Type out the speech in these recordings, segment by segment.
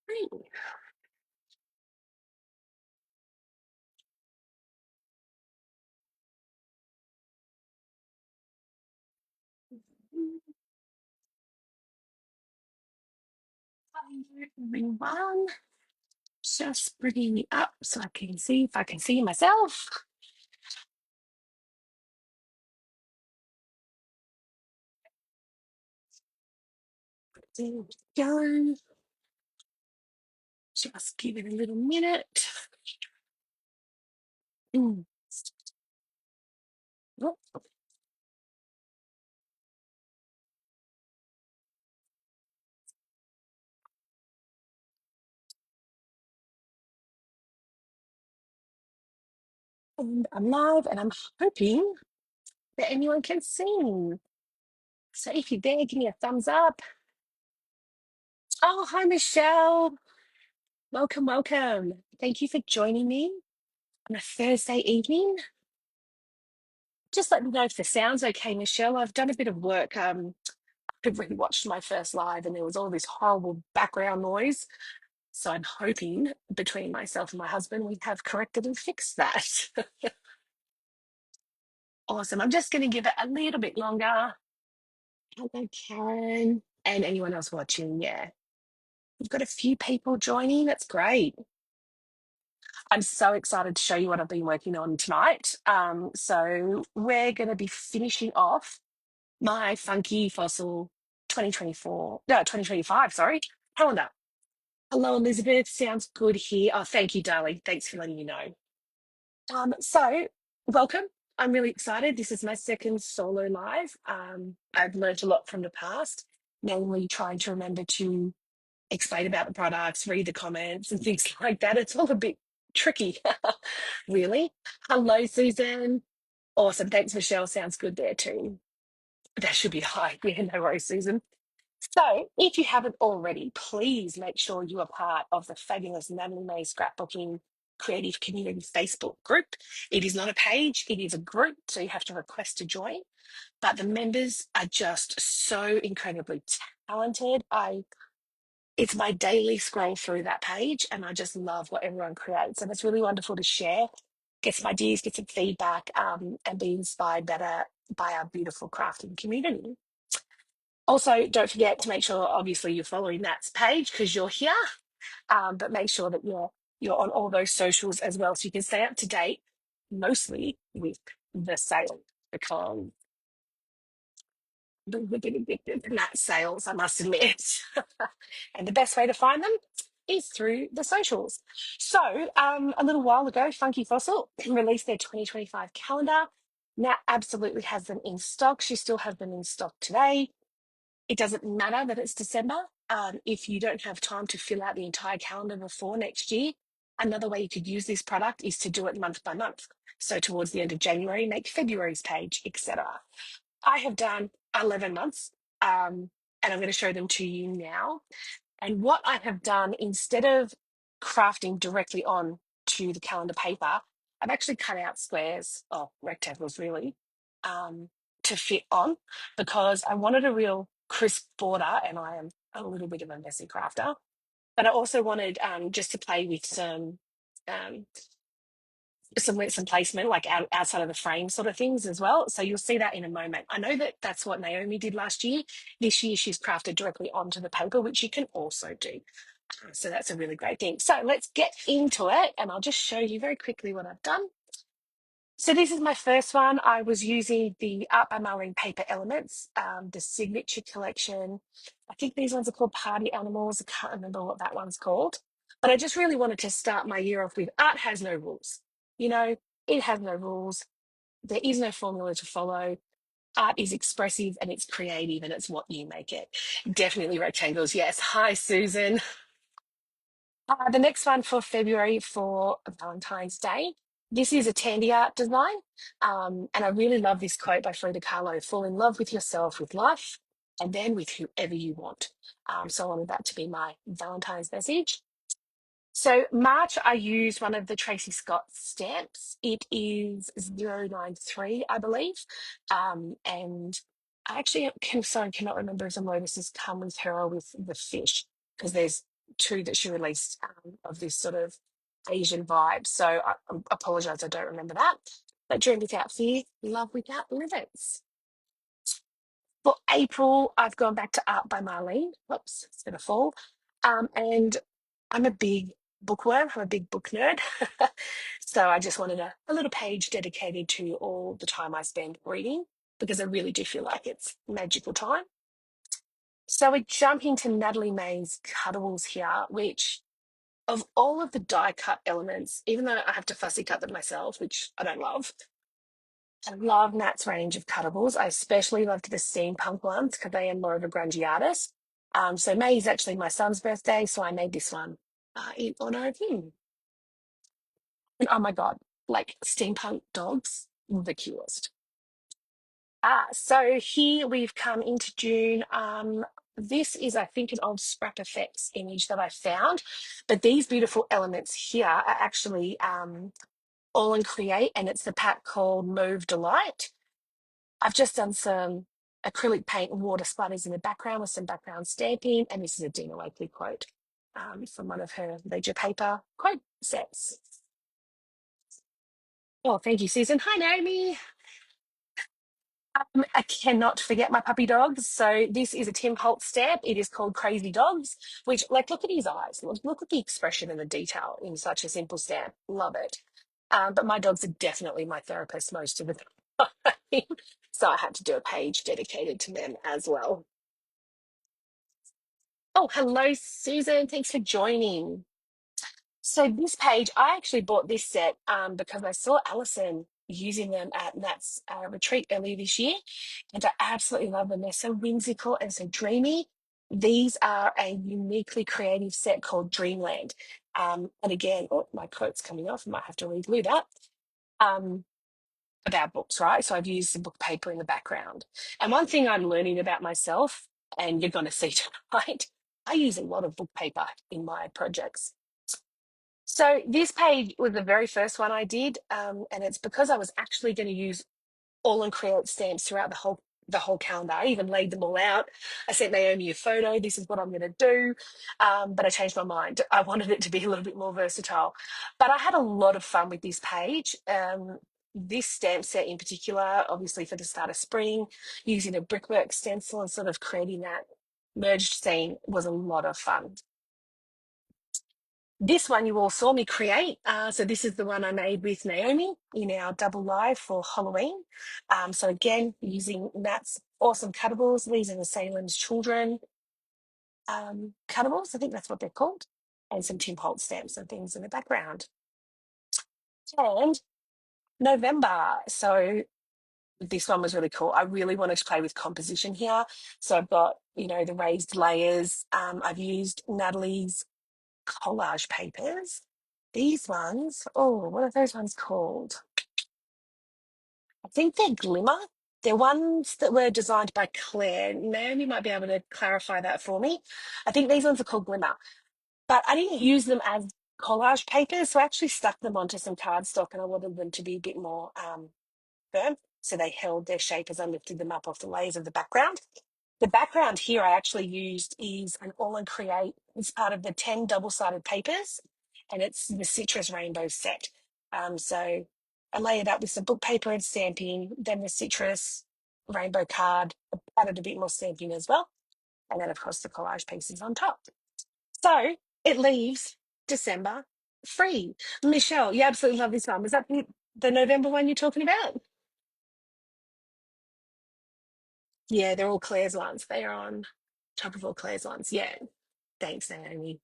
Hi, everyone. Just bringing you up so I can see if I can see myself. There we go. Just give it a little minute. Mm. Oh, and I'm live and I'm hoping that anyone can see. So if you're there, give me a thumbs up. Oh, hi, Michelle. Welcome, welcome. Thank you for joining me on a Thursday evening. Just let me know if the sound's okay, Michelle. I've done a bit of work. I rewatched my first live and there was all this horrible background noise. So I'm hoping between myself and my husband, we have corrected and fixed that. Awesome. I'm just going to give it a little bit longer. Hello, Karen, and anyone else watching. Yeah, we've got a few people joining. That's great. I'm so excited to show you what I've been working on tonight. So we're going to be finishing off my Funky Fossil 2024, no, 2025, sorry, calendar. Hello, Elizabeth. Sounds good here. Oh, thank you, darling. Thanks for letting me know. So welcome. I'm really excited. This is my second solo live. I've learned a lot from the past, namely trying to remember to explain about the products, read the comments, and things like that. It's all a bit tricky, really. Hello, Susan. Awesome. Thanks, Michelle. Sounds good there too. That should be high. Yeah, no worries, Susan. So, if you haven't already, please make sure you are part of the fabulous Natalie May Scrapbooking Creative Community Facebook group. It is not a page, it is a group, so you have to request to join. But the members are just so incredibly talented. It's my daily scroll through that page, and I just love what everyone creates. And it's really wonderful to share, get some ideas, get some feedback, and be inspired better by our beautiful crafting community. Also, don't forget to make sure, obviously, you're following that page because you're here, but make sure that you're on all those socials as well, so you can stay up to date, mostly with the sale because that sales, I must admit, and the best way to find them is through the socials. So, a little while ago, Funky Fossil released their 2025 calendar. Now, absolutely has them in stock. She still has them in stock today. It doesn't matter that it's December. If you don't have time to fill out the entire calendar before next year, another way you could use this product is to do it month by month. So towards the end of January, make February's page, etc. I have done 11 months, and I'm going to show them to you now. And what I have done, instead of crafting directly on to the calendar paper, I've actually cut out squares, or rectangles really, to fit on because I wanted a real crisp border, and I am a little bit of a messy crafter. But I also wanted just to play with um, some placement, like outside of the frame sort of things as well. So you'll see that in a moment. I know that that's what Naomi did last year. This year she's crafted directly onto the paper, which you can also do. So that's a really great thing. So let's get into it, and I'll just show you very quickly what I've done. So this is my first one. I was using the Art by Marlene paper elements, the signature collection. I think these ones are called Party Animals. I can't remember what that one's called. But I just really wanted to start my year off with art has no rules. You know, it has no rules. There is no formula to follow. Art is expressive and it's creative and it's what you make it. Definitely rectangles. Yes. Hi, Susan. The next one for February for Valentine's Day. This is a Tandy Art design. And I really love this quote by Frida Kahlo: fall in love with yourself, with life, and then with whoever you want. So I wanted that to be my Valentine's message. So March, I used one of the Tracy Scott stamps. It is 093, I believe. And I actually sorry, cannot remember if the lotuses come with her or with the fish because there's two that she released of this sort of Asian vibe. So I apologize, I don't remember that. But Dream Without Fear, Love Without Limits. For April, I've gone back to Art by Marlene. Whoops, it's going to fall. And I'm a big bookworm. I'm a big book nerd. So I just wanted a little page dedicated to all the time I spend reading because I really do feel like it's magical time. So we jump into Natalie May's Cuddles here, which of all of the die cut elements, even though I have to fussy cut them myself, which I don't love, I love Nat's range of cuttables. I especially loved the steampunk ones because they are more of a grungy artist. So May is actually my son's birthday, so I made this one in honor of him. And oh my God, like steampunk dogs, the cutest. So here we've come into June. This is, I think, an old Scrap Effects image that I found, but these beautiful elements here are actually all in Create, and it's the pack called Mauve Delight. I've just done some acrylic paint and water splatters in the background with some background stamping, and this is a Dina Wakley quote from one of her ledger paper quote sets. Oh, thank you, Susan. Hi, Naomi. I cannot forget my puppy dogs. So this is a Tim Holtz stamp. It is called Crazy Dogs, which, like, look at his eyes. Look at the expression and the detail in such a simple stamp. Love it. But my dogs are definitely my therapist most of the time. So I had to do a page dedicated to them as well. Oh, hello, Susan. Thanks for joining. So this page, I actually bought this set because I saw Alison using them at Nat's retreat earlier this year, and I absolutely love them. They're so whimsical and so dreamy. These are a uniquely creative set called Dreamland. And again, oh, my quote's coming off. I might have to reglue that. Um, about books, right? So I've used the book paper in the background. And one thing I'm learning about myself, and you're going to see tonight, I use a lot of book paper in my projects. So this page was the very first one I did, and it's because I was actually going to use all and create stamps throughout the whole calendar. I even laid them all out. I sent Naomi a photo. This is what I'm going to do, but I changed my mind. I wanted it to be a little bit more versatile, but I had a lot of fun with this page. This stamp set in particular, obviously for the start of spring, using a brickwork stencil and sort of creating that merged scene was a lot of fun. This one you all saw me create. So this is the one I made with Naomi in our double live for Halloween. So again, using Nat's awesome cuttables. These are the Salem's Children cuttables. I think that's what they're called. And some Tim Holtz stamps and things in the background. And November. So this one was really cool. I really wanted to play with composition here. So I've got, the raised layers. I've used Natalie's collage papers. These ones, oh, what are those ones called? I think they're Glimmer. They're ones that were designed by Claire. Naomi might be able to clarify that for me. I think these ones are called Glimmer, but I didn't use them as collage papers, so I actually stuck them onto some cardstock and I wanted them to be a bit more firm. So they held their shape as I lifted them up off the layers of the background. The background here I actually used is an All and Create. It's part of the 10 double-sided papers, and it's the Citrus Rainbow set. So I layered up with some book paper and stamping, then the Citrus Rainbow card, added a bit more stamping as well, and then, of course, the collage pieces on top. So it leaves December free. Michelle, you absolutely love this one. Was that the November one you're talking about? Yeah, they're all Claire's ones. They are on top of all Claire's ones. Yeah. Thanks, Naomi.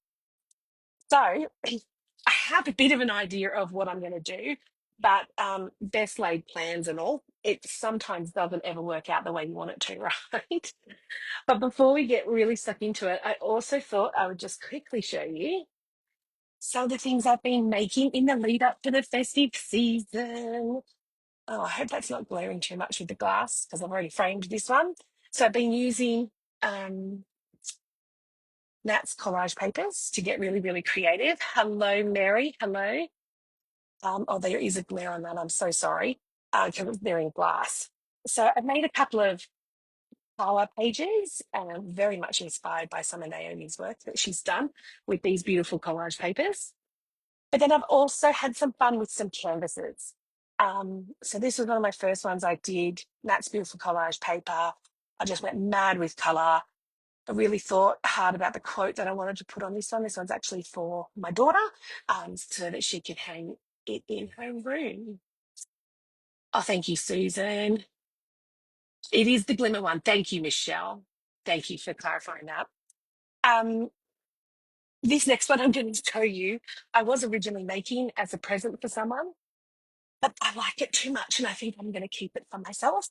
So I have a bit of an idea of what I'm going to do, but best laid plans and all, it sometimes doesn't ever work out the way you want it to, right? But before we get really stuck into it, I also thought I would just quickly show you some of the things I've been making in the lead up to the festive season. Oh, I hope that's not glaring too much with the glass because I've already framed this one. So I've been using Nat's collage papers to get really, really creative. Hello, Mary. Hello. Oh, there is a glare on that. I'm so sorry because they're in glass. So I've made a couple of power pages, very much inspired by some of Naomi's work that she's done with these beautiful collage papers. But then I've also had some fun with some canvases. So this was one of my first ones I did. That's beautiful collage paper. I just went mad with colour. I really thought hard about the quote that I wanted to put on this one. This one's actually for my daughter, so that she can hang it in her room. Oh, thank you, Susan. It is the glimmer one. Thank you, Michelle. Thank you for clarifying that. Um, this next one I'm going to show you, I was originally making as a present for someone, but I like it too much and I think I'm going to keep it for myself.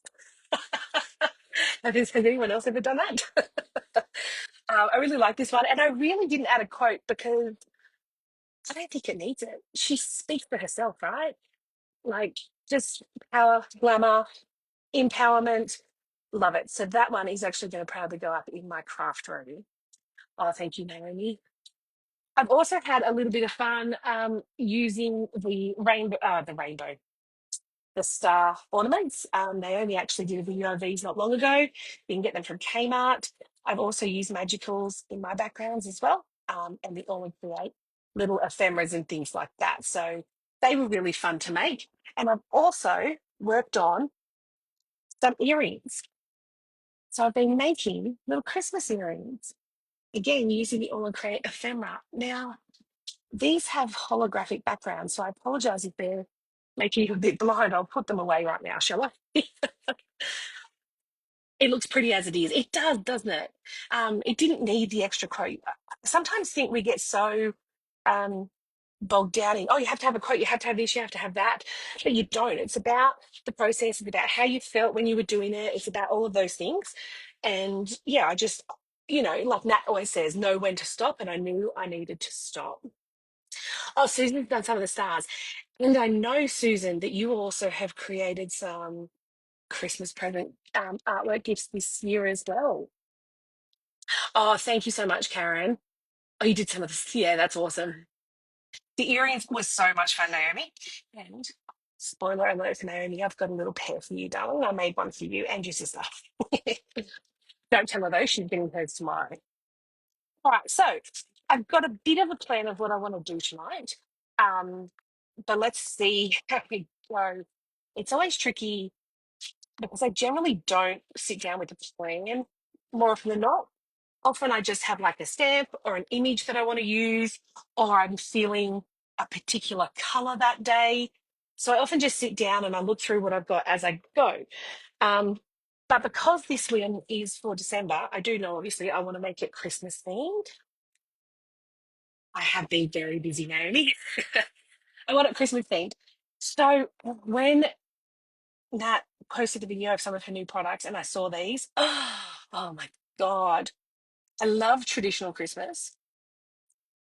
Has anyone else ever done that? I really like this one, and I really didn't add a quote because I don't think it needs it. She speaks for herself, right? Like just power, glamour, empowerment. Love it. So that one is actually going to proudly go up in my craft room. Oh, thank you, Naomi. I've also had a little bit of fun using the star ornaments. Naomi actually did a video of these not long ago. You can get them from Kmart. I've also used magicals in my backgrounds as well, and they all create little ephemeras and things like that. So they were really fun to make. And I've also worked on some earrings. So I've been making little Christmas earrings, again, using the all create ephemera. Now, these have holographic backgrounds, so I apologize if they're making you a bit blind. I'll put them away right now, shall I? It looks pretty as it is. It does, doesn't it? It didn't need the extra quote. I sometimes think we get so um, bogged down in, oh, you have to have a quote, you have to have this, you have to have that. But you don't. It's about the process, it's about how you felt when you were doing it. It's about all of those things. And yeah, I just, like Nat always says, know when to stop. And I knew I needed to stop. Oh, Susan's done some of the stars. And I know, Susan, that you also have created some Christmas present artwork gifts this year as well. Oh, thank you so much, Karen. Oh, you did some of this. Yeah, that's awesome. The earrings was so much fun, Naomi. And spoiler alert for Naomi, I've got a little pair for you, darling. I made one for you and your sister. Don't tell her though, she's getting hers tomorrow. All right, so I've got a bit of a plan of what I want to do tonight. Um, but let's see how we go. It's always tricky because I generally don't sit down with a plan more often than not. Often I just have like a stamp or an image that I want to use, or I'm feeling a particular color that day. So I often just sit down and I look through what I've got as I go. Um, but because this one is for December, I do know obviously I want to make it Christmas themed. I have been very busy, Naomi. I want it Christmas themed. So when Nat posted the video of some of her new products and I saw these, oh my God. I love traditional Christmas.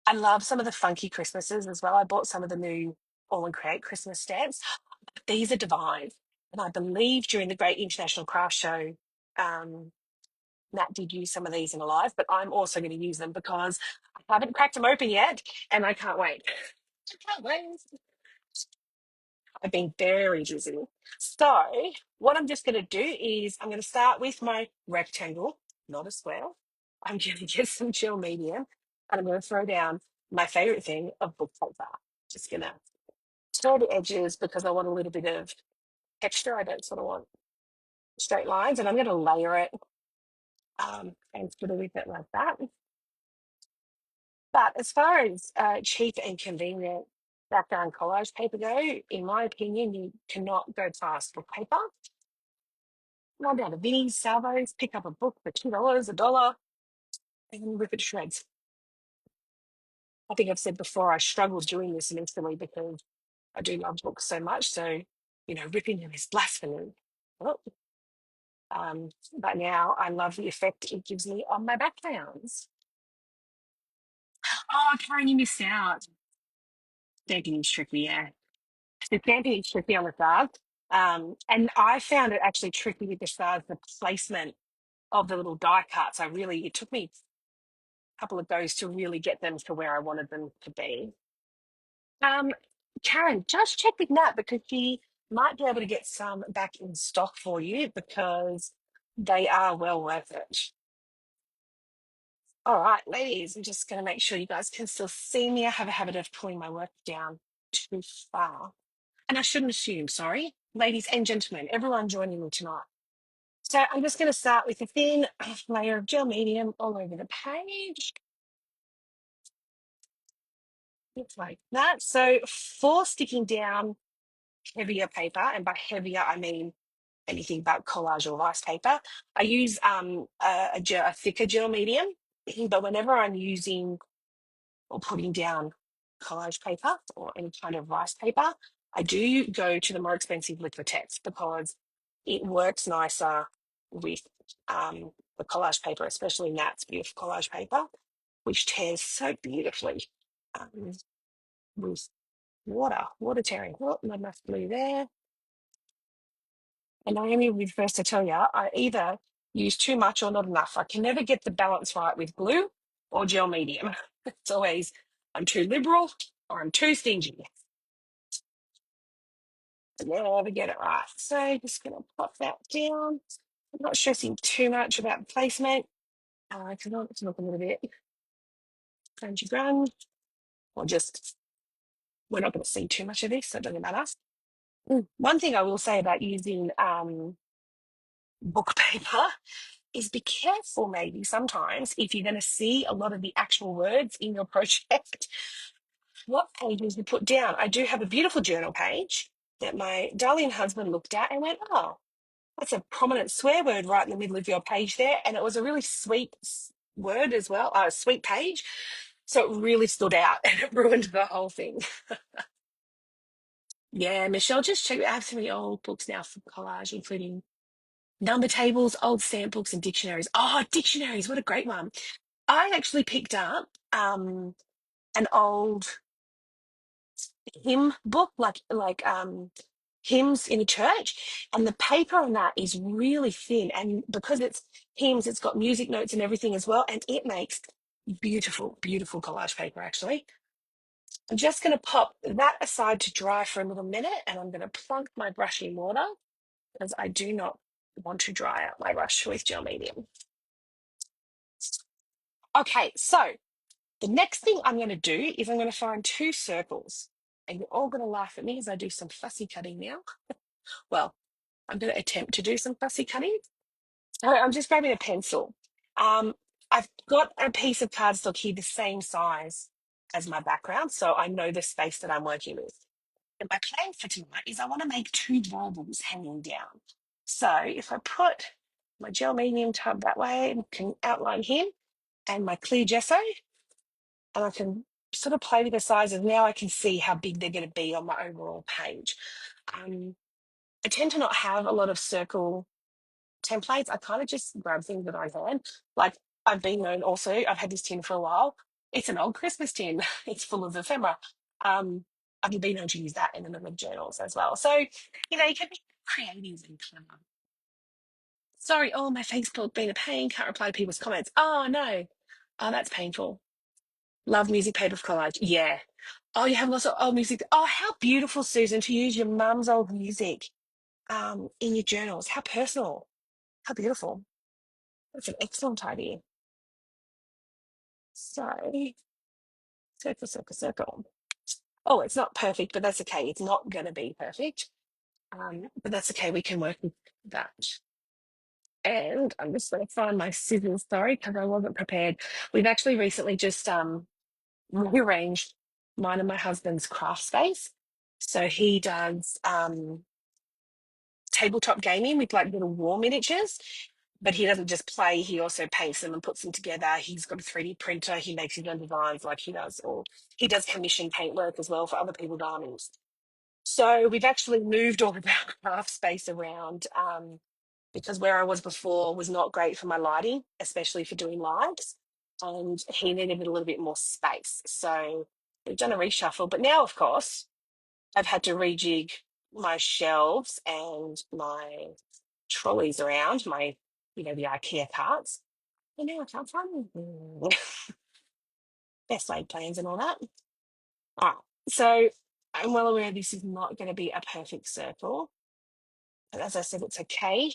I love some of the funky Christmases as well. I bought some of the new All and Create Christmas stamps. These are divine. And I believe during the Great International Craft Show, um, Nat did use some of these in a live, but I'm also going to use them because I haven't cracked them open yet and I can't wait. I can't wait. I've been very busy. So, what I'm just going to do is I'm going to start with my rectangle, not a square. I'm going to get some gel medium and I'm going to throw down my favorite thing of book paper. Just going to stir the edges because I want a little bit of texture. I don't sort of want straight lines, and I'm going to layer it and sort of with it like that. But as far as cheap and convenient background collage paper go, in my opinion, you cannot go past book paper. Run down to Vinnie's, Salvos, pick up a book for $2, a dollar, and rip it to shreds. I think I've said before, I struggled doing this initially because I do love books so much. So, ripping them is blasphemy. Well, but now I love the effect it gives me on my backgrounds. Oh, Karen, you missed out. Stamping is tricky, yeah. The stamping is tricky on the stars. And I found it actually tricky with the stars, the placement of the little die cuts. It took me couple of goes to really get them to where I wanted them to be. Um, Karen, just check with Nat because she might be able to get some back in stock for you because They are well worth it. All right, ladies, I'm just going to make sure you guys can still see me. I have a habit of pulling my work down too far. And I shouldn't assume, sorry. Ladies and gentlemen, everyone joining me tonight. So I'm just going to start with a thin layer of gel medium all over the page. Just like that. So for sticking down heavier paper, and by heavier, I mean anything but collage or rice paper, I use a thicker gel medium. But whenever I'm using or putting down collage paper or any kind of rice paper, I do go to the more expensive Liquitex because it works nicer with the collage paper, especially Nat's beautiful collage paper, which tears so beautifully um, with water tearing. Oh, not enough glue there. And Naomi will be the first to tell you, I either use too much or not enough. I can never get the balance right with glue or gel medium. It's always I'm too liberal or I'm too stingy. I never get it right. So just going to pop that down. I'm not stressing too much about the placement because I want it to look a little bit grungy grunge or just we're not going to see too much of this, so it doesn't matter. One thing I will say about using book paper is be careful maybe sometimes if you're going to see a lot of the actual words in your project, what pages you put down. I do have a beautiful journal page that my darling husband looked at and went, oh, that's a prominent swear word right in the middle of your page there. And it was a really sweet word as well, a sweet page. So it really stood out and it ruined the whole thing. Yeah, Michelle, just check. I have so many old books now for collage, including number tables, old stamp books, and dictionaries. Oh, dictionaries, what a great one. I actually picked up an old hymn book, like hymns in a church, and the paper on that is really thin. And because it's hymns, it's got music notes and everything as well, and it makes beautiful, beautiful collage paper. Actually, I'm just going to pop that aside to dry for a little minute, and I'm going to plunk my brush in water because I do not want to dry out my brush with gel medium. Okay, so the next thing I'm going to do is I'm going to find two circles. And you're all going to laugh at me as I do some fussy cutting now. Well, I'm going to attempt to do some fussy cutting. So I'm just grabbing a pencil. I've got a piece of cardstock here the same size as my background, so I know the space that I'm working with. And my plan for tonight is I want to make two baubles hanging down. So if I put my gel medium tub that way, and can outline him, and my clear gesso, and I can sort of play with the sizes. Now I can see how big they're going to be on my overall page. I tend to not have a lot of circle templates. I kind of just grab things that I can. Like I've been known also, I've had this tin for a while. It's an old Christmas tin. It's full of ephemera. I've been known to use that in the middle of journals as well. So, you know, you can be creative and clever. Sorry, oh, my Facebook being a pain, can't reply to people's comments. Oh, no. Oh, that's painful. Love music paper for collage. Yeah. Oh, you have lots of old music. Oh, how beautiful, Susan, to use your mum's old music in your journals. How personal. How beautiful. That's an excellent idea. So, circle, circle, circle. Oh, it's not perfect, but that's okay. It's not going to be perfect. But that's okay. We can work with that. And I'm just going to find my scissors, sorry, because I wasn't prepared. We've actually recently just rearranged mine and my husband's craft space. So he does tabletop gaming with like little war miniatures, but he doesn't just play, he also paints them and puts them together. He's got a 3D printer, he makes his own designs like he does, or he does commission paint work as well for other people's armies. So we've actually moved all of our craft space around because where I was before was not great for my lighting, especially for doing lives. And he needed a little bit more space. So we've done a reshuffle. But now, of course, I've had to rejig my shelves and my trolleys around, the IKEA carts. And now I can't find them. Best laid plans and all that. All right. So I'm well aware this is not going to be a perfect circle. But as I said, it's okay.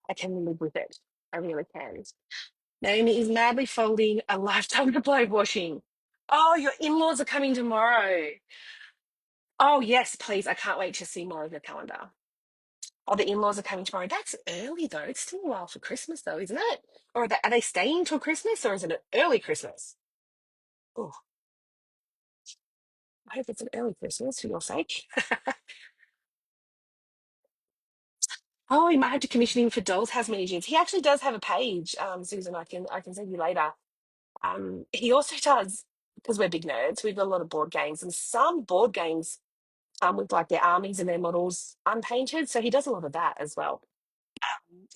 I can live with it. I really can. Naomi is madly folding a lifetime supply of washing. Oh, your in-laws are coming tomorrow. Oh, yes, please. I can't wait to see more of your calendar. Oh, the in-laws are coming tomorrow. That's early, though. It's still a while for Christmas, though, isn't it? Or are they staying till Christmas, or is it an early Christmas? Oh, I hope it's an early Christmas for your sake. Oh, you might have to commission him for Dolls House Miniatures. He actually does have a page, Susan. I can send you later. He also does, because we're big nerds. We've got a lot of board games, and some board games with like their armies and their models unpainted. So he does a lot of that as well.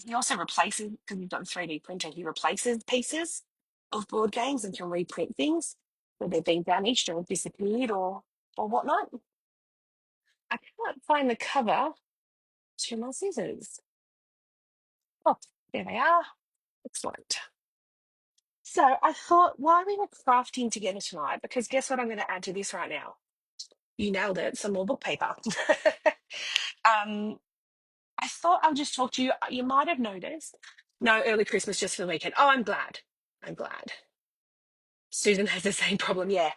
He also replaces, because we've got a 3D printer, he replaces pieces of board games and can reprint things where they've been damaged or disappeared or whatnot. I can't find the cover to my scissors. Oh, there they are. Excellent. So I thought while we were crafting together tonight, because guess what I'm going to add to this right now? You nailed it, some more book paper. um, I thought I'll just talk to you. You might have noticed. No, early Christmas just for the weekend. Oh, I'm glad. I'm glad. Susan has the same problem. Yeah.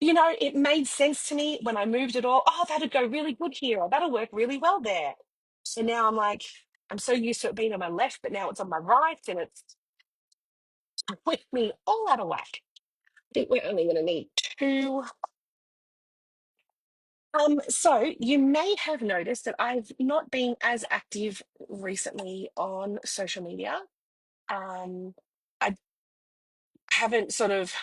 It made sense to me when I moved it all. Oh, that'd go really good here, or that'll work really well there. So now I'm like, I'm so used to it being on my left, but now it's on my right, and it's with me all out of whack. I think we're only going to need two. So you may have noticed that I've not been as active recently on social media. Um, I haven't sort of,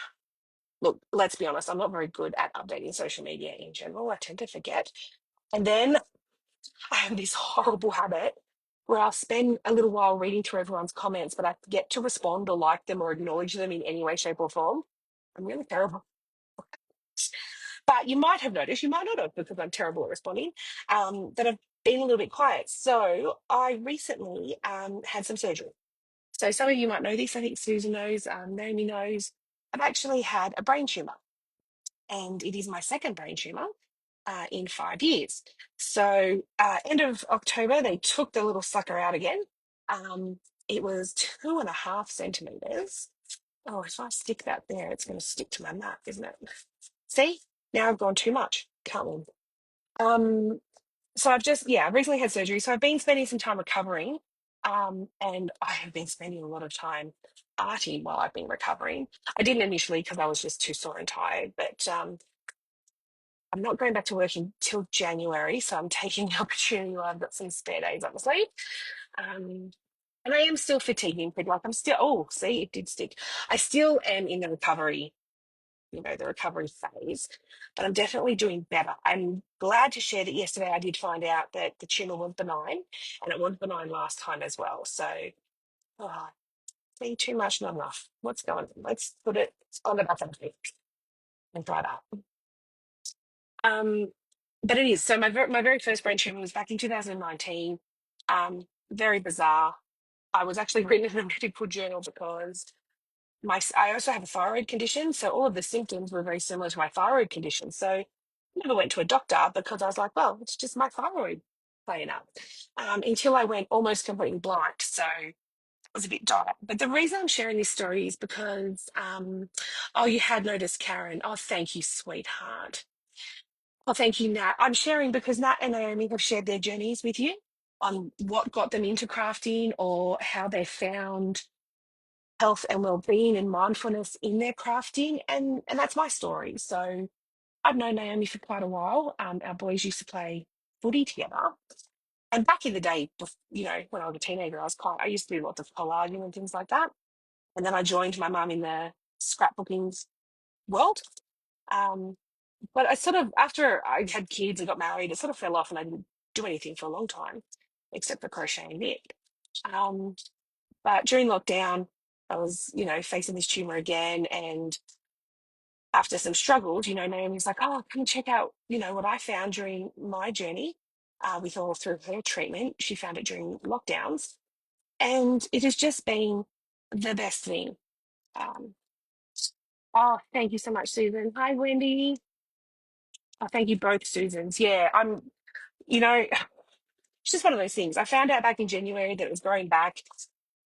look, let's be honest, I'm not very good at updating social media in general. I tend to forget. And then I have this horrible habit where I'll spend a little while reading through everyone's comments, but I forget to respond or like them or acknowledge them in any way, shape, or form. I'm really terrible. But you might have noticed, you might not have, because I'm terrible at responding, that I've been a little bit quiet. So I recently had some surgery. So some of you might know this. I think Susan knows, Naomi knows. I've actually had a brain tumor, and it is my second brain tumor in 5 years. So end of October, they took the little sucker out again. It was 2.5 centimeters. Oh, if I stick that there, it's going to stick to my map, isn't it? See, now I've gone too much. Can't win. Um, so I've recently had surgery. So I've been spending some time recovering. And I have been spending a lot of time arting while I've been recovering. I didn't initially because I was just too sore and tired, but I'm not going back to work until January. So I'm taking the opportunity while I've got some spare days up my sleeve. Um, and I am still fatiguing, but like I'm still, oh, see, it did stick. I still am in the recovery, the recovery phase, but I'm definitely doing better. I'm glad to share that yesterday I did find out that the tumor was benign, and it was benign last time as well. So, oh, being too much, not enough. What's going on? Let's put it on the back of the feet and dry it up. Um, but it is. So my very first brain tumor was back in 2019. Very bizarre. I was actually written in a medical journal because I also have a thyroid condition, so all of the symptoms were very similar to my thyroid condition. So I never went to a doctor because I was like, well, it's just my thyroid playing up. Until I went almost completely blind. So it was a bit dire. But the reason I'm sharing this story is because, oh, you had noticed, Karen. Oh, thank you, sweetheart. Oh, thank you, Nat. I'm sharing because Nat and Naomi have shared their journeys with you on what got them into crafting or how they found health and well-being and mindfulness in their crafting, and that's my story. So I've known Naomi for quite a while. Our boys used to play footy together, and back in the day, when I was a teenager, I used to do lots of collaging and things like that. And then I joined my mum in the scrapbooking world. um, but I sort of, after I had kids and got married, it sort of fell off, and I didn't do anything for a long time except for crocheting a bit. um, But during lockdown, I was, facing this tumor again. And after some struggles, Naomi's like, oh, come check out, what I found during my journey with all through her treatment. She found it during lockdowns. And it has just been the best thing. Um, oh, thank you so much, Susan. Hi, Wendy. Oh, thank you both, Susans. Yeah, you know, It's just one of those things. I found out back in January that it was growing back.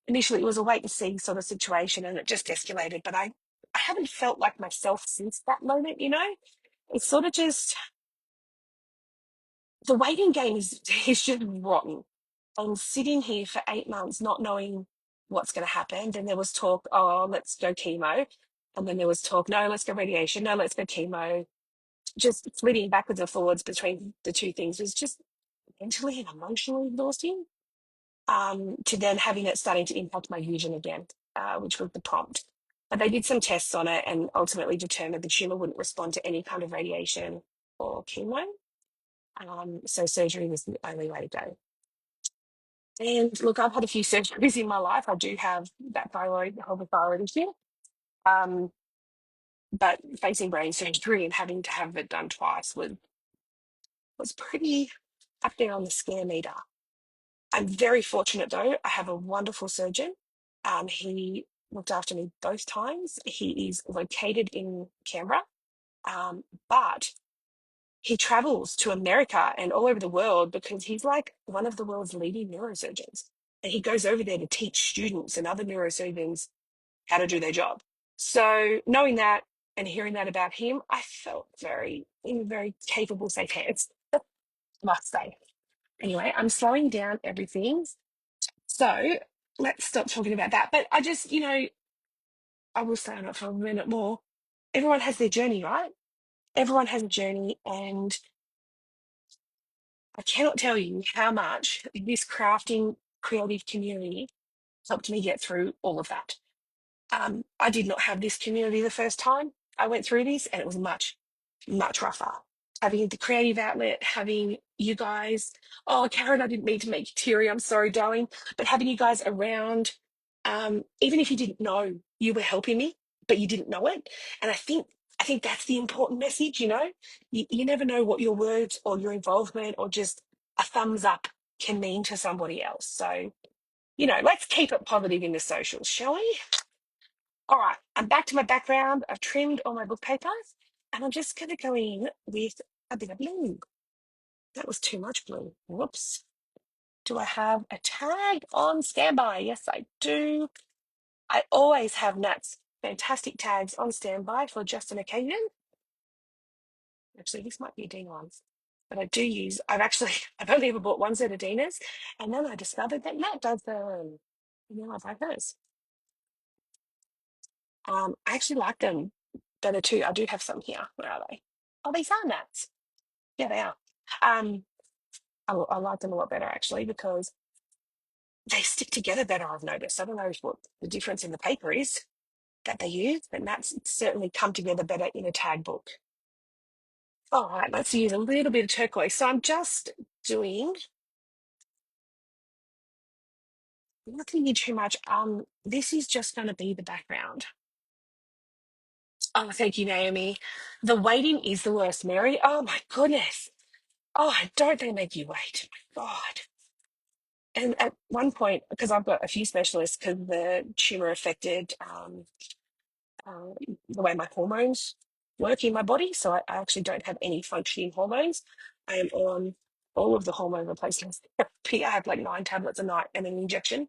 Initially, it was a wait and see sort of situation, and it just escalated. But I haven't felt like myself since that moment. It's sort of just the waiting game is just rotten. I'm sitting here for 8 months not knowing what's going to happen. Then there was talk, oh, let's go chemo. And then there was talk, no, let's go radiation. No, let's go chemo. Just flitting backwards and forwards between the two things was just mentally and emotionally exhausting. To then having it starting to impact my vision again, which was the prompt. But they did some tests on it and ultimately determined the tumor wouldn't respond to any kind of radiation or chemo. So surgery was the only way to go. And look, I've had a few surgeries in my life. I do have that hypothyroid issue. Um, but facing brain surgery and having to have it done twice was pretty up there on the scare meter. I'm very fortunate though. I have a wonderful surgeon. He looked after me both times. He is located in Canberra, but he travels to America and all over the world because he's like one of the world's leading neurosurgeons. And he goes over there to teach students and other neurosurgeons how to do their job. So knowing that and hearing that about him, I felt in very capable, safe hands, I must say. Anyway, I'm slowing down everything. So let's stop talking about that. But I just, I will stay on it for a minute more. Everyone has their journey, right? Everyone has a journey, and I cannot tell you how much this crafting creative community helped me get through all of that. I did not have this community the first time I went through this, and it was much, much rougher. Having the creative outlet, having you guys, oh, Karen, I didn't mean to make you teary. I'm sorry, darling. But having you guys around, even if you didn't know you were helping me, but you didn't know it. And I think that's the important message, You never know what your words or your involvement or just a thumbs up can mean to somebody else. So, let's keep it positive in the socials, shall we? All right, I'm back to my background. I've trimmed all my book papers, and I'm just going to go in with a bit of blue. That was too much blue. Whoops. Do I have a tag on standby? Yes, I do. I always have Nat's fantastic tags on standby for just an occasion. Actually, this might be a Dina one, but I've only ever bought one set of Dinas, and then I discovered that Nat does them. And now I buy hers. I actually like them better too. I do have some here. Where are they? Oh, these are Nats. Yeah, they are. Um, I like them a lot better actually because they stick together better. I've noticed. I don't know what the difference in the paper is that they use, but Nats certainly come together better in a tag book. All right, let's use a little bit of turquoise. So I'm just doing nothing in too much. This is just going to be the background. Oh, thank you, Naomi. The waiting is the worst, Mary. Oh my goodness. Oh, don't they make you wait? My God. And at one point, because I've got a few specialists, because the tumor affected uh, the way my hormones work in my body. So I actually don't have any functioning hormones. I am on all of the hormone replacement therapy. I have like 9 tablets a night and an injection.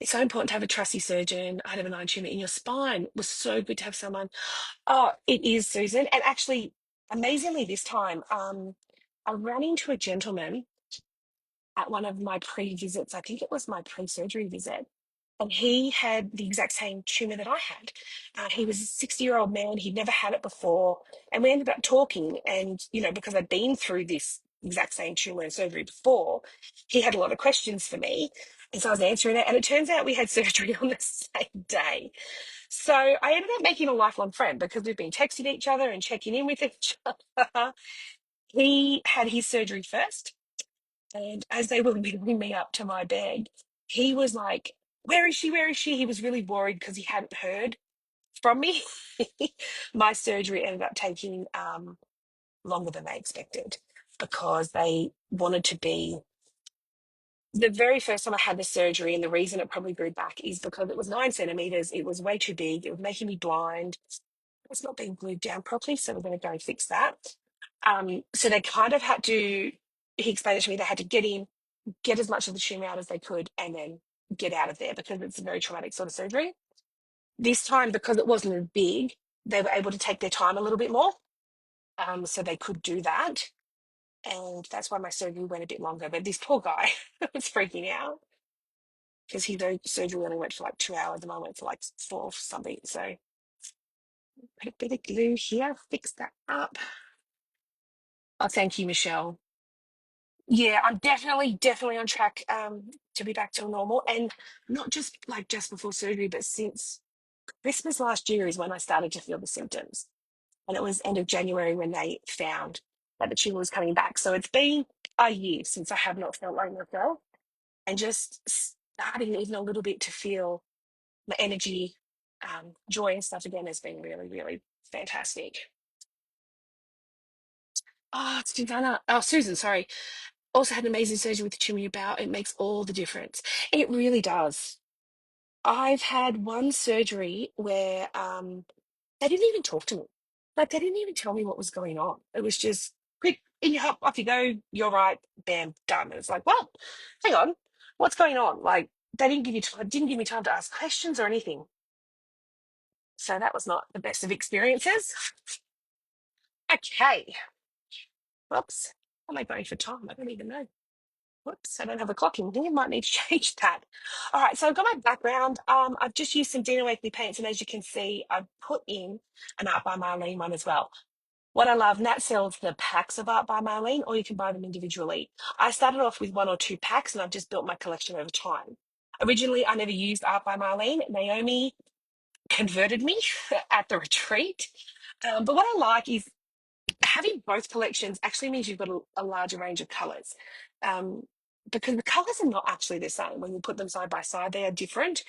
It's so important to have a trusty surgeon. I had a benign tumor in your spine. It was so good to have someone. Oh, it is, Susan. And actually, amazingly, this time, I ran into a gentleman at one of my pre-visits. I think it was my pre-surgery visit. And he had the exact same tumor that I had. He was a 60-year-old man. He'd never had it before. And we ended up talking. And, because I'd been through this exact same tumor and surgery before, he had a lot of questions for me. And so I was answering it. And it turns out we had surgery on the same day. So I ended up making a lifelong friend because we've been texting each other and checking in with each other. He had his surgery first. And as they were wheeling me up to my bed, he was like, "Where is she? Where is she?" He was really worried because he hadn't heard from me. My surgery ended up taking longer than they expected because they wanted to be. The very first time I had the surgery, and the reason it probably grew back is because it was 9 centimeters. It was way too big. It was making me blind. It's not being glued down properly, so we're going to go and fix that. So they kind of had to. He explained it to me. They had to get in get as much of the tumor out as they could, and then get out of there because it's a very traumatic sort of surgery. This time, because it wasn't as big, they were able to take their time a little bit more. So they could do that. And that's why my surgery went a bit longer. But this poor guy was freaking out because his surgery only went for like 2 hours and I went for like 4 or something. So put a bit of glue here, fix that up. Oh, thank you, Michelle. Yeah, I'm definitely on track to be back to normal. And not just like just before surgery, but since Christmas last year is when I started to feel the symptoms. And it was end of January when they found that the tumor was coming back. So it's been a year since I have not felt like myself. And just starting even a little bit to feel the energy, joy and stuff again has been really, really fantastic. Oh, it's Susanna. Oh, Susan, sorry. Also had an amazing surgery with the tumor bowel. It makes all the difference. It really does. I've had one surgery where they didn't even talk to me. Like they didn't even tell me what was going on. It was just quick, in your hop, off you go, you're right, bam, done. And it's like, well, hang on, what's going on? Like they didn't give me time to ask questions or anything. So that was not the best of experiences. Okay. Whoops. How am I going for time? I don't even know. Whoops, I don't have a clock in here. Might need to change that. All right, so I've got my background. I've just used some Dina Wakley paints, and as you can see, I've put in an Art by Marlene one as well. What I love, Nat sells the packs of Art by Marlene, or you can buy them individually. I started off with 1 or 2 packs, and I've just built my collection over time. Originally, I never used Art by Marlene. Naomi converted me at the retreat. But what I like is having both collections actually means you've got a larger range of colours. Um, because the colours are not actually the same. When you put them side by side, they are different.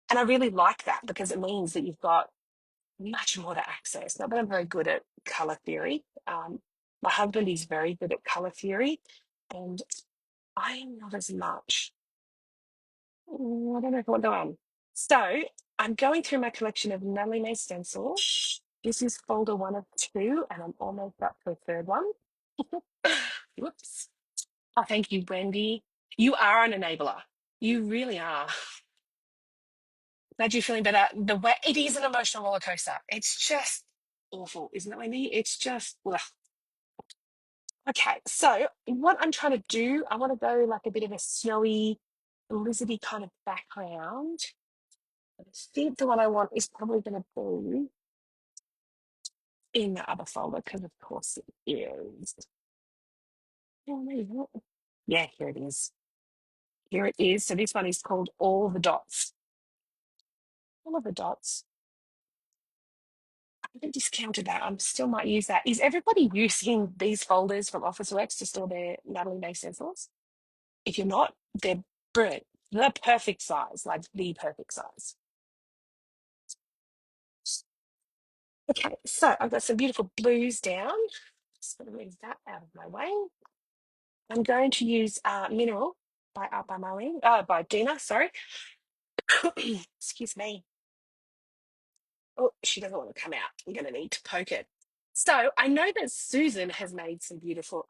And I really like that because it means that you've got much more to access. Not that I'm very good at colour theory. My husband is very good at colour theory, and I'm not as much. I don't know if I want to go on. So I'm going through my collection of Natalie May stencils. This is folder 1 of 2, and I'm almost up to a third one. Whoops. Oh, thank you, Wendy. You are an enabler. You really are. Glad you're feeling better. The way it is an emotional roller coaster. It's just awful, isn't it, Wendy? It's just ugh. Okay. So what I'm trying to do, I want to go like a bit of a snowy, lizardy kind of background. I think the one I want is probably going to be in the other folder because, of course, it is. Oh, maybe not. Yeah, here it is. Here it is. So this one is called All the Dots. All of the dots. I haven't discounted that. I still might use that. Is everybody using these folders from Officeworks to store their Natalie May stencils? If you're not, they're brilliant. The perfect size, like the perfect size. Okay, so I've got some beautiful blues down. Just going to move that out of my way. I'm going to use Mineral by Marlene, by Dina, sorry. Excuse me. Oh, she doesn't want to come out. I'm going to need to poke it. So I know that Susan has made some beautiful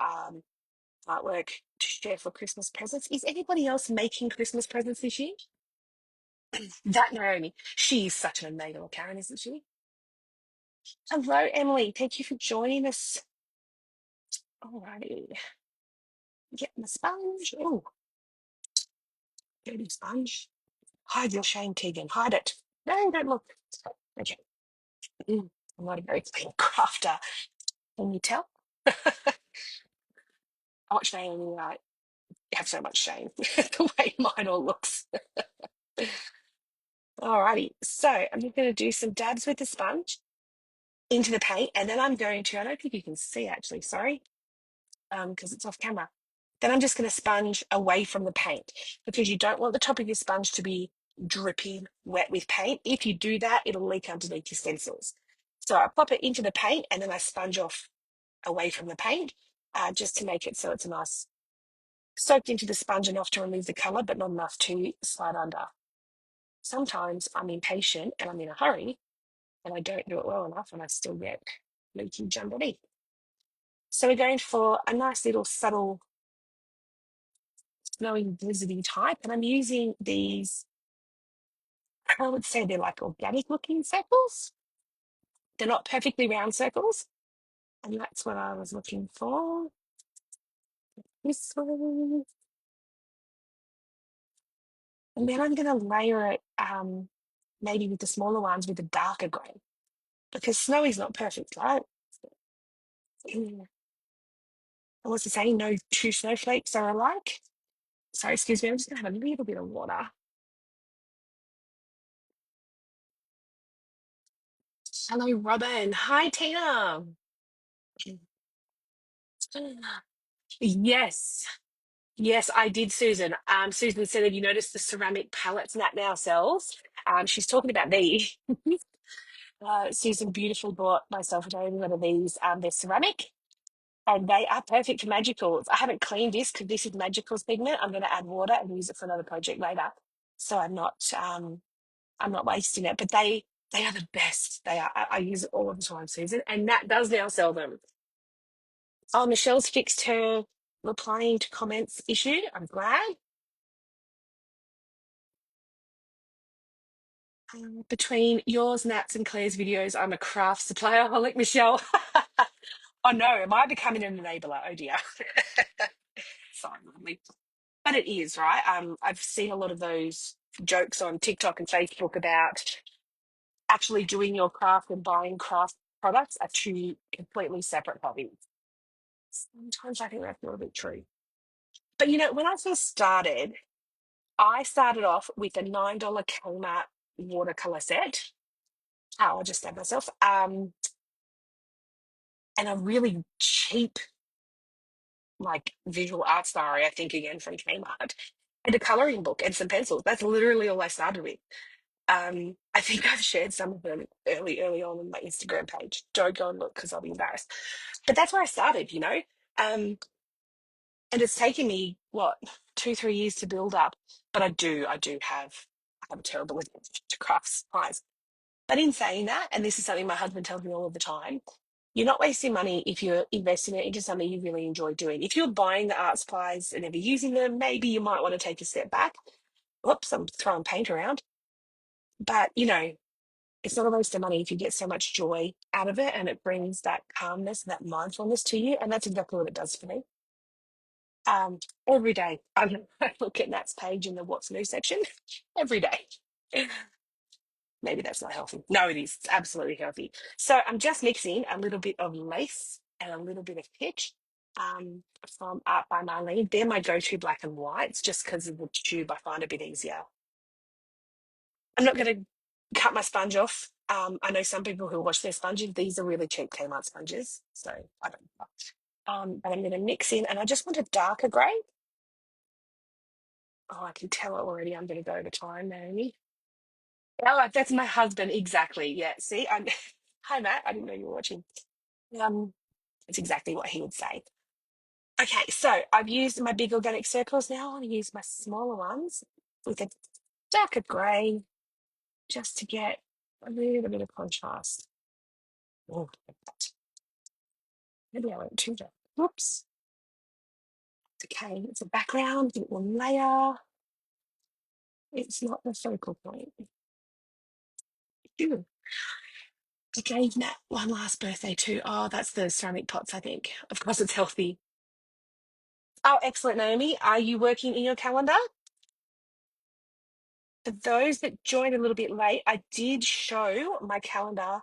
artwork to share for Christmas presents. Is anybody else making Christmas presents this year? That Naomi. She's such an enabler, Karen, isn't she? Hello, Emily. Thank you for joining us. Alrighty. Get my sponge. Oh, dirty sponge. Hide your shame, Tegan. Hide it. No, don't look. Okay. I'm not a very clean crafter. Can you tell? I watch Naomi have so much shame the way mine all looks. Alrighty. So I'm just going to do some dabs with the sponge into the paint, and then I'm going to, I don't think you can see actually, sorry, because it's off camera. Then I'm just going to sponge away from the paint because you don't want the top of your sponge to be dripping wet with paint. If you do that, it'll leak underneath your stencils. So I pop it into the paint and then I sponge off away from the paint just to make it so it's a nice soaked into the sponge enough to remove the colour, but not enough to slide under. Sometimes I'm impatient and I'm in a hurry and I don't do it well enough and I still get leakage underneath. So we're going for a nice little subtle snowy blizzardy type, and I'm using these, I would say they're like organic looking circles. They're not perfectly round circles, and that's what I was looking for. This one. And then I'm going to layer it maybe with the smaller ones with a darker grey, because snowy's not perfect, right? And what's it saying? No two snowflakes are alike. Sorry, excuse me. I'm just going to have a little bit of water. Hello, Robin. Hi, Tina. Yes. Yes, I did, Susan. Susan said, have you noticed the ceramic palettes Nat now sells? She's talking about these. Susan Beautiful bought myself and Jamie one of these. They're ceramic and they are perfect for magicals. I haven't cleaned this because this is magicals pigment. I'm going to add water and use it for another project later. So I'm not wasting it. But they are the best. They are. I use it all the time, Susan. And Nat does now sell them. Oh, Michelle's fixed her replying to comments issue. I'm glad. Between yours, Nat's, and Claire's videos, I'm a craft supplier holic, Michelle. Oh no, am I becoming an enabler? Oh dear. Sorry, lovely. But it is, right? I've seen a lot of those jokes on TikTok and Facebook about actually doing your craft and buying craft products are two completely separate hobbies. Sometimes I think that's a little bit true. But when I first started, I started off with a $9 Kmart watercolor set. Oh, I'll just stab myself. And a really cheap, like visual arts diary, I think, again from Kmart, and a coloring book and some pencils. That's literally all I started with. I think I've shared some of them early on my Instagram page. Don't go and look because I'll be embarrassed. But that's where I started. And it's taken me what 2-3 years to build up. But I have a terrible attention to craft supplies. But in saying that, and this is something my husband tells me all of the time, you're not wasting money if you're investing it into something you really enjoy doing. If you're buying the art supplies and never using them, maybe you might want to take a step back. Whoops, I'm throwing paint around. But it's not a waste of money if you get so much joy out of it and it brings that calmness and that mindfulness to you. And that's exactly what it does for me. Every day I look at Nat's page in the what's new section every day. Maybe that's not healthy. No, it is. It's absolutely healthy. So I'm just mixing a little bit of lace and a little bit of pitch from Art by Marlene. They're my go-to black and whites just because of the tube I find a bit easier. I'm not going to cut my sponge off. I know some people who wash their sponges. These are really cheap Kmart sponges, so I don't know. But I'm going to mix in, and I just want a darker grey. Oh, I can tell already I'm going to go over time, Naomi. Oh, that's my husband. Exactly. Yeah. See, hi, Matt. I didn't know you were watching. Um, it's exactly what he would say. Okay, so I've used my big organic circles now. I want to use my smaller ones with a darker grey just to get a little bit of contrast. Oh, maybe I went too dark. Whoops. Okay, it's a background, it will layer. It's not the focal point. Phew. I gave Nat one last birthday too. Oh, that's the ceramic pots, I think. Of course, it's healthy. Oh, excellent, Naomi. Are you working in your calendar? For those that joined a little bit late, I did show my calendar.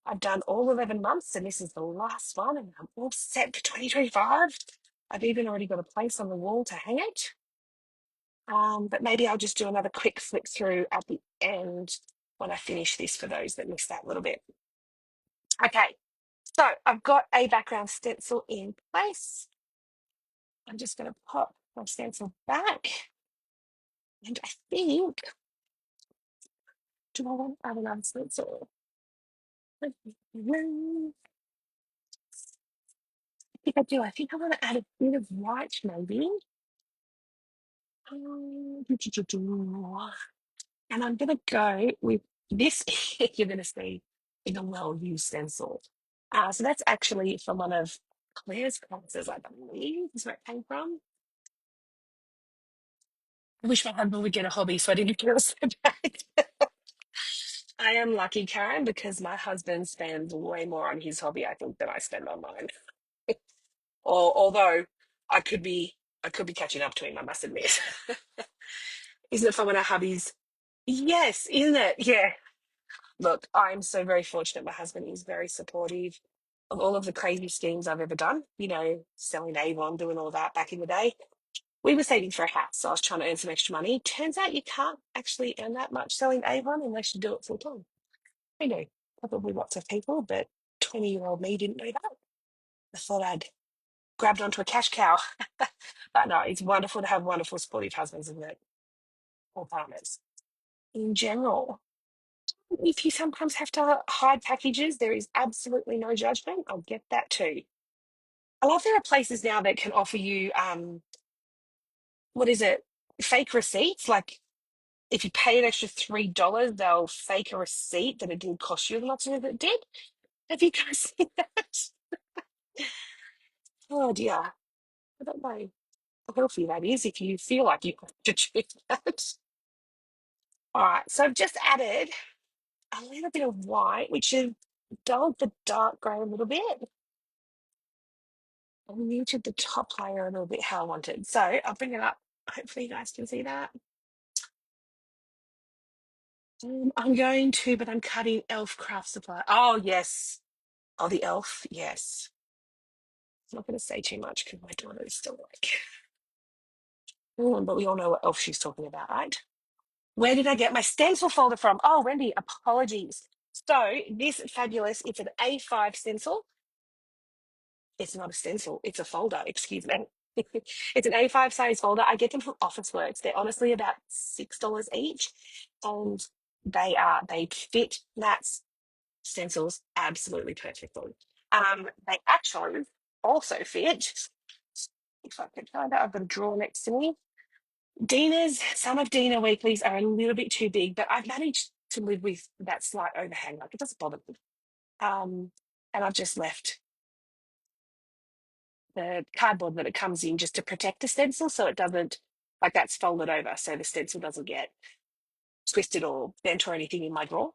I've done all 11 months, and this is the last one, and I'm all set for 2025. I've even already got a place on the wall to hang it. But maybe I'll just do another quick flick through at the end when I finish this for those that missed that little bit. Okay, so I've got a background stencil in place. I'm just going to pop my stencil back. And I think, do I want another stencil? I think I do. I think I want to add a bit of white, maybe. And I'm going to go with this. You're going to see in a well-used stencil. So that's actually from one of Claire's classes, I believe, is where it came from. I wish my husband would get a hobby so I didn't feel so bad. I am lucky, Karen, because my husband spends way more on his hobby, I think, than I spend on mine. Or although I could be I could be catching up to him, I must admit. Isn't it fun when our hubbies? Yes, isn't it? Yeah. Look, I'm so very fortunate. My husband is very supportive of all of the crazy schemes I've ever done. Selling Avon, doing all that back in the day. We were saving for a house, so I was trying to earn some extra money. Turns out you can't actually earn that much selling Avon unless you do it full time. I know probably lots of people, but 20-year-old me didn't know that. I thought I'd grabbed onto a cash cow. But no, it's wonderful to have wonderful, supportive husbands, isn't it? Or partners. In general, if you sometimes have to hide packages, there is absolutely no judgment. I'll get that too. I love there are places now that can offer you, what is it, fake receipts. Like if you pay an extra $3, they'll fake a receipt that it didn't cost you as much as it did. Have you guys seen that? Oh dear. I don't know how healthy that is if you feel like you have to do that. All right, so I've just added a little bit of white, which has dulled the dark grey a little bit. I muted the top layer a little bit how I wanted. So I'll bring it up. Hopefully you guys can see that. I'm going to, but I'm cutting Elf Craft Supply. Oh, yes. Oh, the Elf. Yes. I'm not going to say too much because my daughter is still like, but we all know what Elf she's talking about, right? Where did I get my stencil folder from? Oh, Wendy, apologies. So this fabulous, it's an A5 stencil. It's not a stencil, it's a folder, excuse me. It's an A5 size folder. I get them from Officeworks. They're honestly about $6 each. And they fit Nat's stencils absolutely perfectly. They actually also fit, if I can find out, I've got a drawer next to me. Some of Dina Weeklies are a little bit too big, but I've managed to live with that slight overhang. Like it doesn't bother me. And I've just left the cardboard that it comes in just to protect the stencil so it doesn't, like that's folded over so the stencil doesn't get twisted or bent or anything in my drawer.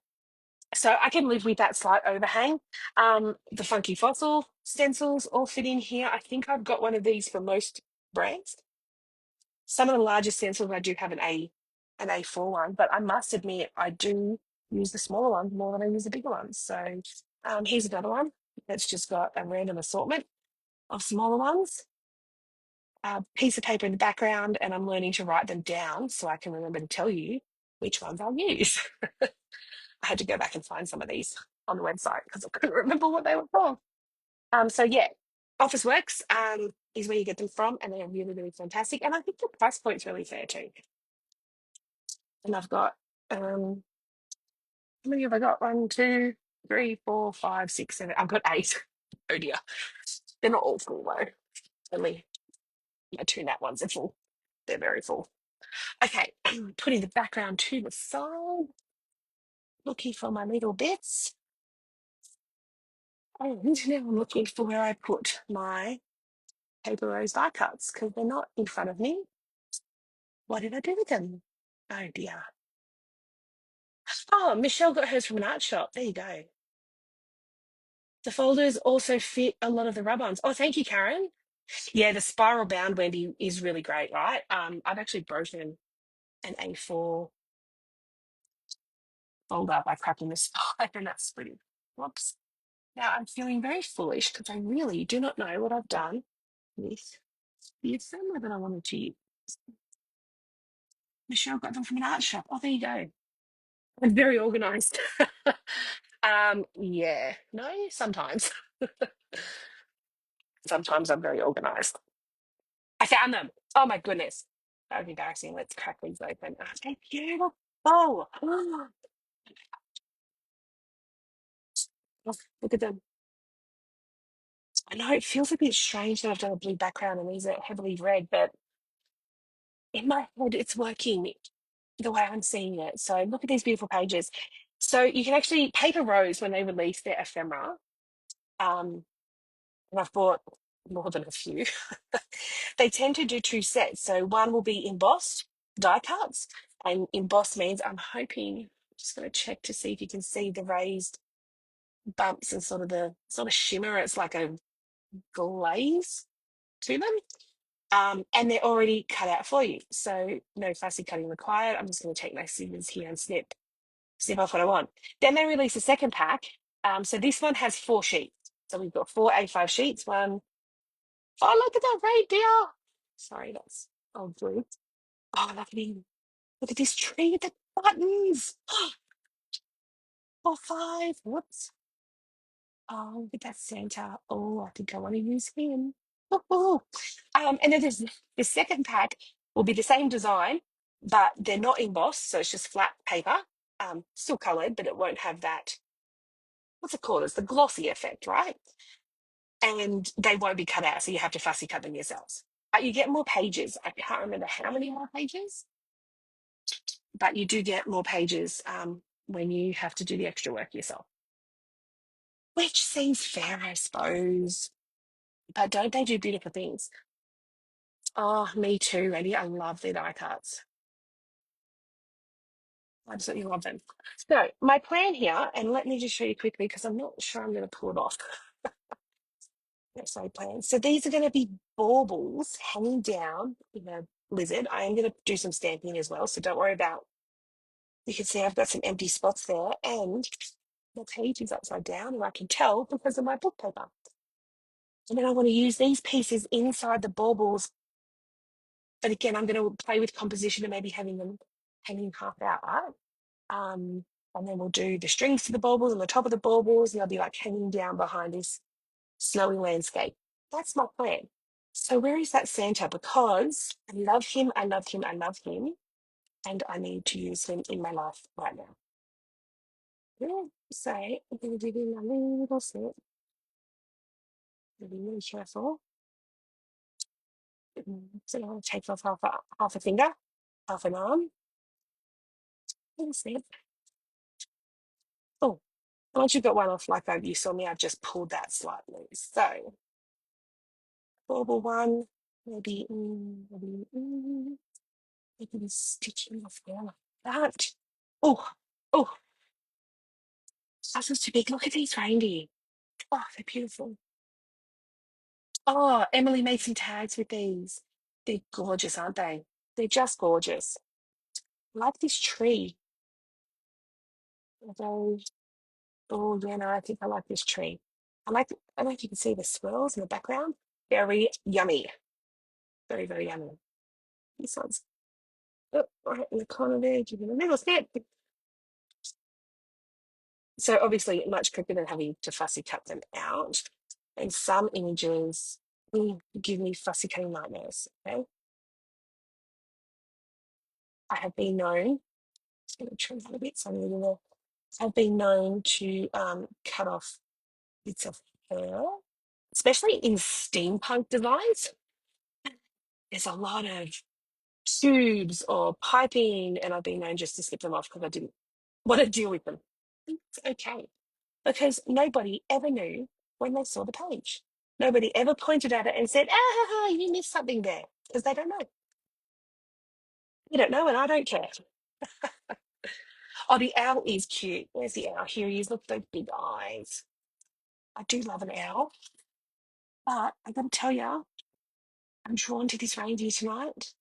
So I can live with that slight overhang. The Funky Fossil stencils all fit in here. I think I've got one of these for most brands. Some of the larger stencils I do have an A4 one, but I must admit I do use the smaller ones more than I use the bigger ones. So here's another one that's just got a random assortment of smaller ones. A piece of paper in the background, and I'm learning to write them down so I can remember to tell you which ones I'll use. I had to go back and find some of these on the website because I couldn't remember what they were for. So yeah, Officeworks is where you get them from, and they're really, really fantastic. And I think the price point's really fair too. And I've got how many have I got? One, two, three, four, five, six, seven. I've got eight. Oh dear. They're not all full though. Only my two nat ones are full. They're very full. Okay, putting the background to the side, looking for my little bits. And now I'm looking for where I put my paper rose die cuts because they're not in front of me. What did I do with them? Oh dear. Oh, Michelle got hers from an art shop. There you go. The folders also fit a lot of the rub-ons. Oh, thank you, Karen. Yeah, the spiral bound Wendy is really great, right? I've actually broken an A4 folder by cracking the spine and that's pretty. Whoops. Now I'm feeling very foolish because I really do not know what I've done with the ephemera that I wanted to use. Michelle got them from an art shop. Oh, there you go. I'm very organized. Yeah, no, sometimes. Sometimes I'm very organized. I found them. Oh my goodness. That would be embarrassing. Let's crack these open. Oh, they're beautiful. Oh, look at them. I know it feels a bit strange that I've done a blue background and these are heavily red, but in my head, it's working the way I'm seeing it. So look at these beautiful pages. So you can actually paper rose when they release their ephemera. And I've bought more than a few. They tend to do two sets. So one will be embossed die cuts. And emboss means I'm hoping, just going to check to see if you can see the raised bumps and sort of shimmer. It's like a glaze to them. And they're already cut out for you. So no fussy cutting required. I'm just going to take my scissors here and snip off what I want. Then they release a second pack. So this one has 4 sheets. So we've got 4 A5 sheets. One, oh, look at that reindeer. Sorry, that's old blue. Oh, look at him. Look at this tree with the buttons. Oh, 5. Whoops. Oh, look at that Santa. Oh, I think I want to use him. Oh. And then there's the second pack will be the same design, but they're not embossed, so it's just flat paper, still coloured, but it won't have that, what's it called? It's the glossy effect, right? And they won't be cut out, so you have to fussy cut them yourselves. But you get more pages. I can't remember how many more pages, but you do get more pages when you have to do the extra work yourself, which seems fair, I suppose. But don't they do beautiful things? Oh, me too, Randy. I love their die cuts. I absolutely love them. So my plan here, and let me just show you quickly because I'm not sure I'm going to pull it off. That's my plan. So these are going to be baubles hanging down in a lizard. I am going to do some stamping as well, so don't worry about. You can see I've got some empty spots there, and the page is upside down, and I can tell because of my book paper. And then I want to use these pieces inside the baubles, but again, I'm going to play with composition and maybe having them hanging half out, right? And then we'll do the strings to the baubles on the top of the baubles, and they'll be like hanging down behind this snowy landscape. That's my plan. So where is that Santa? Because I love him, I love him, I love him, and I need to use him in my life right now. Yeah, so I'm going to give him a little snip. Be really careful. So I'm going to take off half a finger, half an arm. Little snip. Oh, once you've got one off like you saw me, I've just pulled that slightly. So bauble one, maybe stitching off there like that. Oh, oh, that's just too big. Look at these reindeer. Oh, they're beautiful. Oh, Emily made some tags with these. They're gorgeous, aren't they? They're just gorgeous. I like this tree. Although, oh yeah, no, I think I like this tree. I don't know if you can see the swirls in the background. Very yummy. Very, very yummy. This one's right in the corner there, give it a little snip. So obviously much quicker than having to fussy cut them out. And some images give me fussy cutting nightmares. Okay. I have been known, just going to trim that a bit so I'm a little, I've been known to cut off bits of hair, especially in steampunk designs. There's a lot of tubes or piping, and I've been known just to snip them off because I didn't want to deal with them. It's okay because nobody ever knew when they saw the page. Nobody ever pointed at it and said, ah, you missed something there because they don't know. They don't know, and I don't care. Oh, the owl is cute. Where's the owl? Here he is. Look at those big eyes. I do love an owl, but I got to tell you, I'm drawn to this reindeer tonight.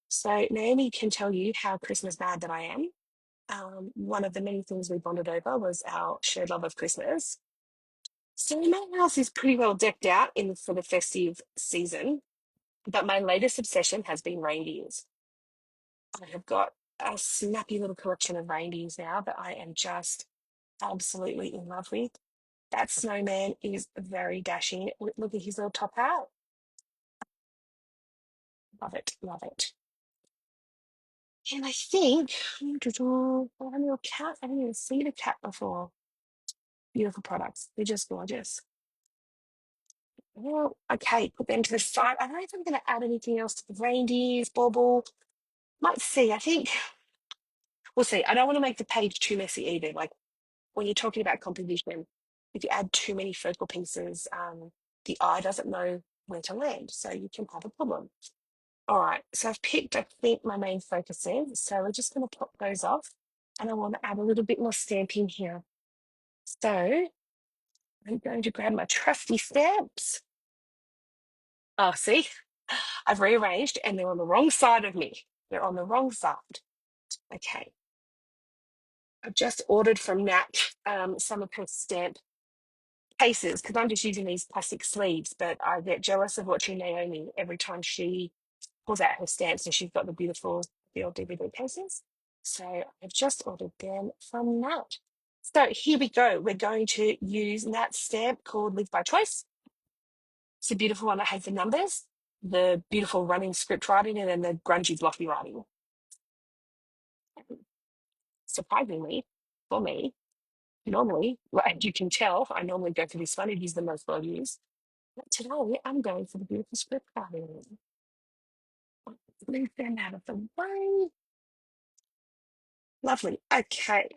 So Naomi can tell you how Christmas mad that I am. One of the many things we bonded over was our shared love of Christmas. So my house is pretty well decked out for the festive season, but my latest obsession has been reindeers. I have got a snappy little collection of reindeers now that I am just absolutely in love with. That snowman is very dashing. Look at his little top hat. Love it, love it. And I think, oh, I have a little cat. I haven't even seen a cat before. Beautiful products. They're just gorgeous. Well, okay, put them to the side. I don't know if I'm going to add anything else to the reindeers, bauble. Might see. I think we'll see. I don't want to make the page too messy either. Like when you're talking about composition, if you add too many focal pieces, the eye doesn't know where to land. So you can have a problem. All right, so I've picked, I think, my main focuses. So we're just going to pop those off. And I want to add a little bit more stamping here. So I'm going to grab my trusty stamps. Oh, see, I've rearranged and they're on the wrong side of me. They're on the wrong side. Okay. I've just ordered from Nat some of her stamp cases because I'm just using these plastic sleeves, but I get jealous of watching Naomi every time she pulls out her stamps and she's got the old DVD cases. So I've just ordered them from Nat. So here we go. We're going to use Nat's stamp called Live by Choice. It's a beautiful one that has the numbers, the beautiful running script writing, and then the grungy blocky writing. Surprisingly, for me, normally, well, as you can tell, I normally go for this one. It is the most well used. But today, I'm going for the beautiful script writing. Move them out of the way. Lovely. Okay.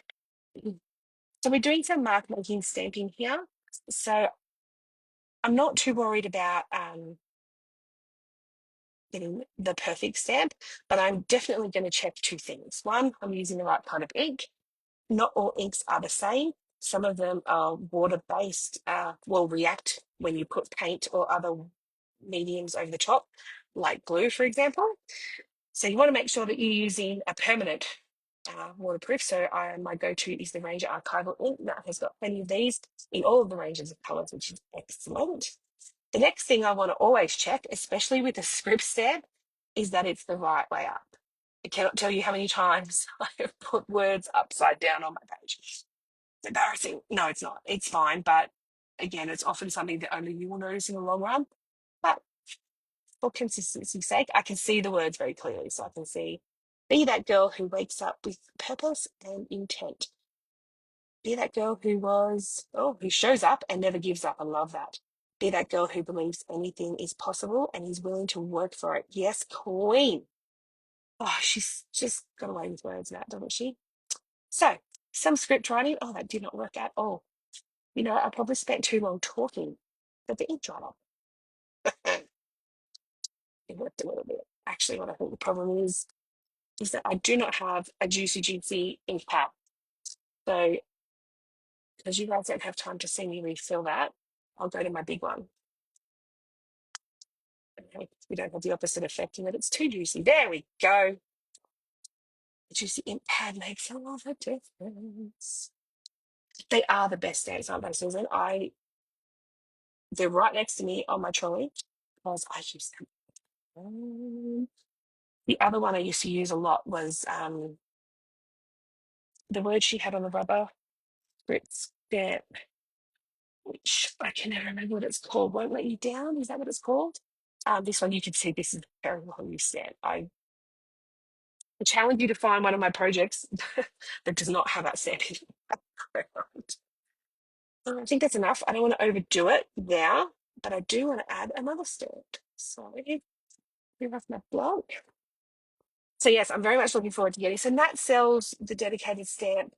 So we're doing some mark making stamping here. So I'm not too worried about getting the perfect stamp, but I'm definitely going to check two things. One, I'm using the right kind of ink. Not all inks are the same. Some of them are water-based, will react when you put paint or other mediums over the top, like glue, for example. So you want to make sure that you're using a permanent waterproof. So my go-to is the Ranger Archival ink. That has got plenty of these in all of the ranges of colours, which is excellent. The next thing I want to always check, especially with a script stamp, is that it's the right way up. I cannot tell you how many times I have put words upside down on my page. It's embarrassing. No, it's not. It's fine. But again, it's often something that only you will notice in the long run. But for consistency's sake, I can see the words very clearly. So I can see, be that girl who wakes up with purpose and intent. Be that girl who shows up and never gives up. I love that. Be that girl who believes anything is possible and is willing to work for it. Yes, queen. Oh, she's just got away with words now, doesn't she? So, some script writing. Oh, that did not work at all. You know, I probably spent too long talking, but the ink dried up. It worked a little bit. Actually, what I think the problem is that I do not have a juicy ink pad. So, because you guys don't have time to see me refill that, I'll go to my big one. Okay, we don't have the opposite effect in that it's too juicy. There we go. The juicy ink pad makes a lot of difference. They are the best stamps, aren't they, Susan? They're right next to me on my trolley because I use them. The other one I used to use a lot was the word she had on the rubber script stamp, which I can never remember what it's called. Won't let you down. Is that what it's called? This one, you can see this is a very well used stamp. I challenge you to find one of my projects that does not have that stamp in it. I think that's enough. I don't want to overdo it now, but I do want to add another stamp. So give us my block. So yes, I'm very much looking forward to getting. So Nat sells the dedicated stamp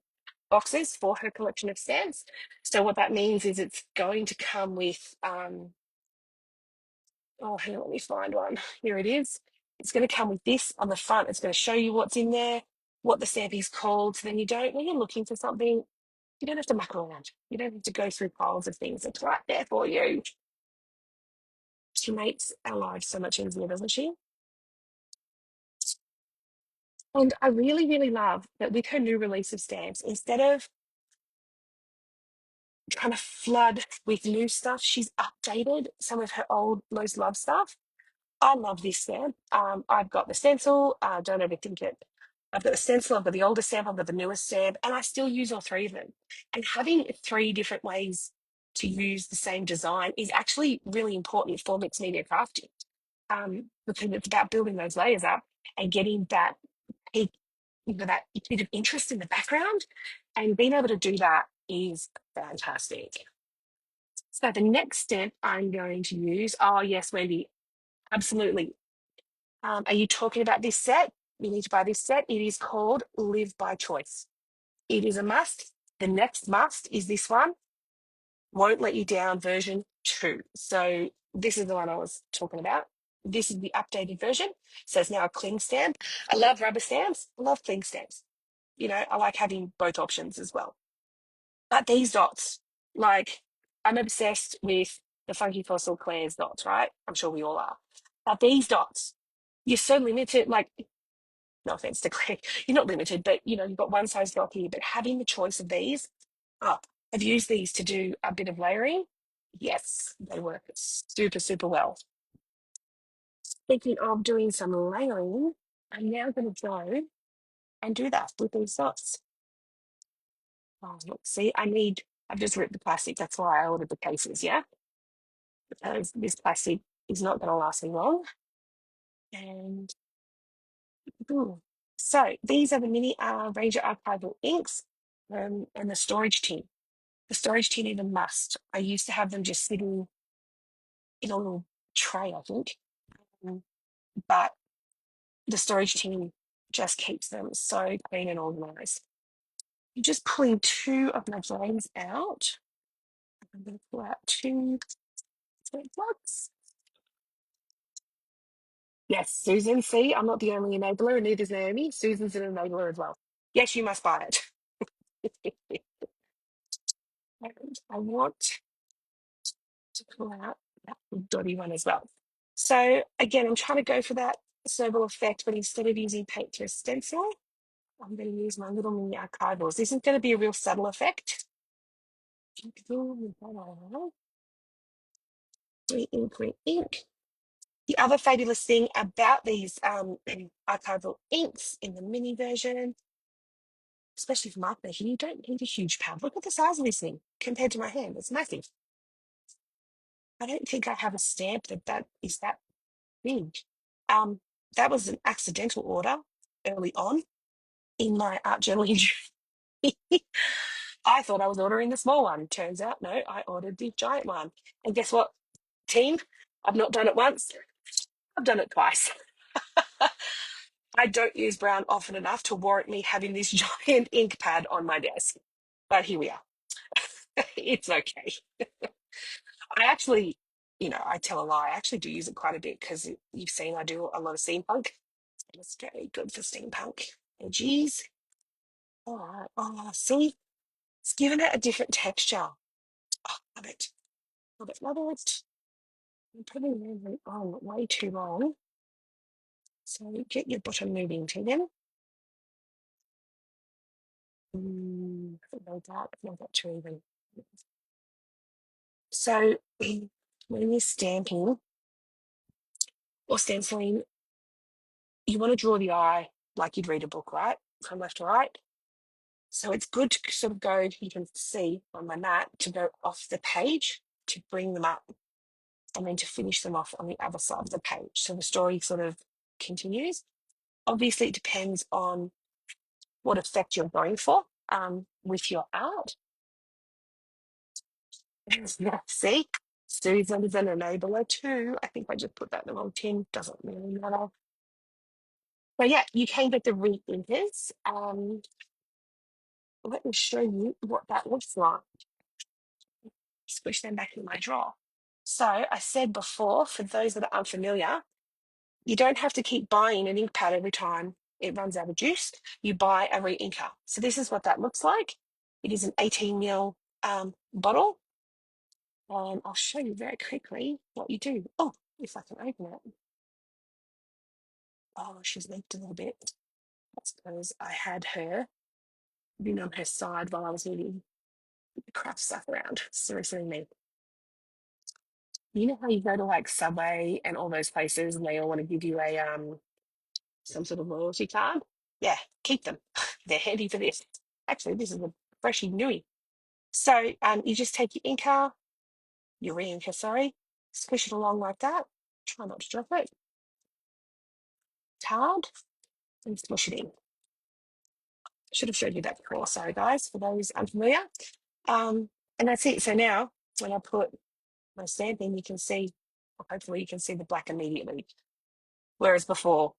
boxes for her collection of stamps. So what that means is it's going to come with oh, hang on, let me find one. Here it is. It's going to come with this on the front. It's going to show you what's in there, what the stamp is called. So then you don't, when you're looking for something, you don't have to muck around. You don't have to go through piles of things. It's right there for you. She makes our lives so much easier, doesn't she? And I really love that with her new release of stamps, instead of trying to flood with new stuff, she's updated some of her old most loved stuff. I love this stamp. I've got the stencil. Don't overthink it. I've got the stencil, I've got the older stamp, I've got the newest stamp, and I still use all three of them. And having three different ways to use the same design is actually really important for mixed media crafting, because it's about building those layers up and getting that that bit of interest in the background, and being able to do that is fantastic. So the next step I'm going to use, oh yes, Wendy, absolutely. Are you talking about this set? You need to buy this set. It is called Live by Choice. It is a must. The next must is this one, Won't Let You Down version 2. So this is the one I was talking about. this is the updated version. So it's now a cling stamp. I love rubber stamps. I love cling stamps. You know, I like having both options as well. But these dots, like, I'm obsessed with the Funky Fossil Claire's dots, right? I'm sure we all are. But these dots, you're so limited. Like, no offense to Claire, you're not limited, but you know, you've got one size dot here. But having the choice of these, oh, I've used these to do a bit of layering. Yes, they work super, super well. Speaking of doing some layering, I'm now going to go and do that with these dots. Oh, look, see, I've just ripped the plastic. That's why I ordered the cases, yeah? Because this plastic is not going to last me long. And so these are the mini Ranger archival inks and the storage tin. The storage tin is a must. I used to have them just sitting in a little tray, I think. But the storage tin just keeps them so clean and organized. I'm just pulling two of my drains out. I'm going to pull out two sweat plugs. Yes, Susan, see, I'm not the only enabler, and neither is Naomi. Susan's an enabler as well. Yes, you must buy it. And I want to pull out that dotty one as well. So again, I'm trying to go for that snowball effect, but instead of using paint to stencil, I'm going to use my little mini archivals. This is going to be a real subtle effect. Green ink. The other fabulous thing about these archival inks in the mini version, especially for mark making, you don't need a huge pad. Look at the size of this thing compared to my hand. It's massive. I don't think I have a stamp that is that big. That was an accidental order early on in my art journaling journey. I thought I was ordering the small one. Turns out, no, I ordered the giant one. And guess what, team? I've not done it once. I've done it twice. I don't use brown often enough to warrant me having this giant ink pad on my desk. But here we are. It's okay. I actually, I tell a lie. I actually do use it quite a bit because you've seen I do a lot of steampunk. And it's very good for steampunk. Edgies. All right. Oh, see, it's given it a different texture. Oh, love it. Love it. Love it. I'm putting it on way too long. So get your bottom moving, Tegan. No dark, not that too even. So when you're stamping or stenciling, you want to draw the eye like you'd read a book, right? From left to right. So it's good to sort of go, you can see on my mat, to go off the page to bring them up and then to finish them off on the other side of the page. So the story sort of continues. Obviously, it depends on what effect you're going for with your art. See, Susan is an enabler too. I think I just put that in the wrong tin. Doesn't really matter. But yeah, you can get the re-inkers. Let me show you what that looks like. Squish them back in my drawer. So I said before, for those that are unfamiliar, you don't have to keep buying an ink pad every time it runs out of juice. You buy a re-inker. So this is what that looks like. It is an 18 ml bottle. And I'll show you very quickly what you do. Oh, if I can open it. Oh, she's leaked a little bit. That's because I had her been on her side while I was moving the craft stuff around. Seriously, me. You know how you go to like Subway and all those places and they all want to give you a some sort of loyalty card? Yeah, keep them. They're handy for this. Actually, this is a freshy newie. So you just take your re-inker, sorry, squish it along like that. Try not to drop it. It's hard. And smush it in. Should have showed you that before. Sorry, guys, for those unfamiliar. And that's it. So now, when I put my stamp in, you can see, or hopefully you can see the black immediately. Whereas before,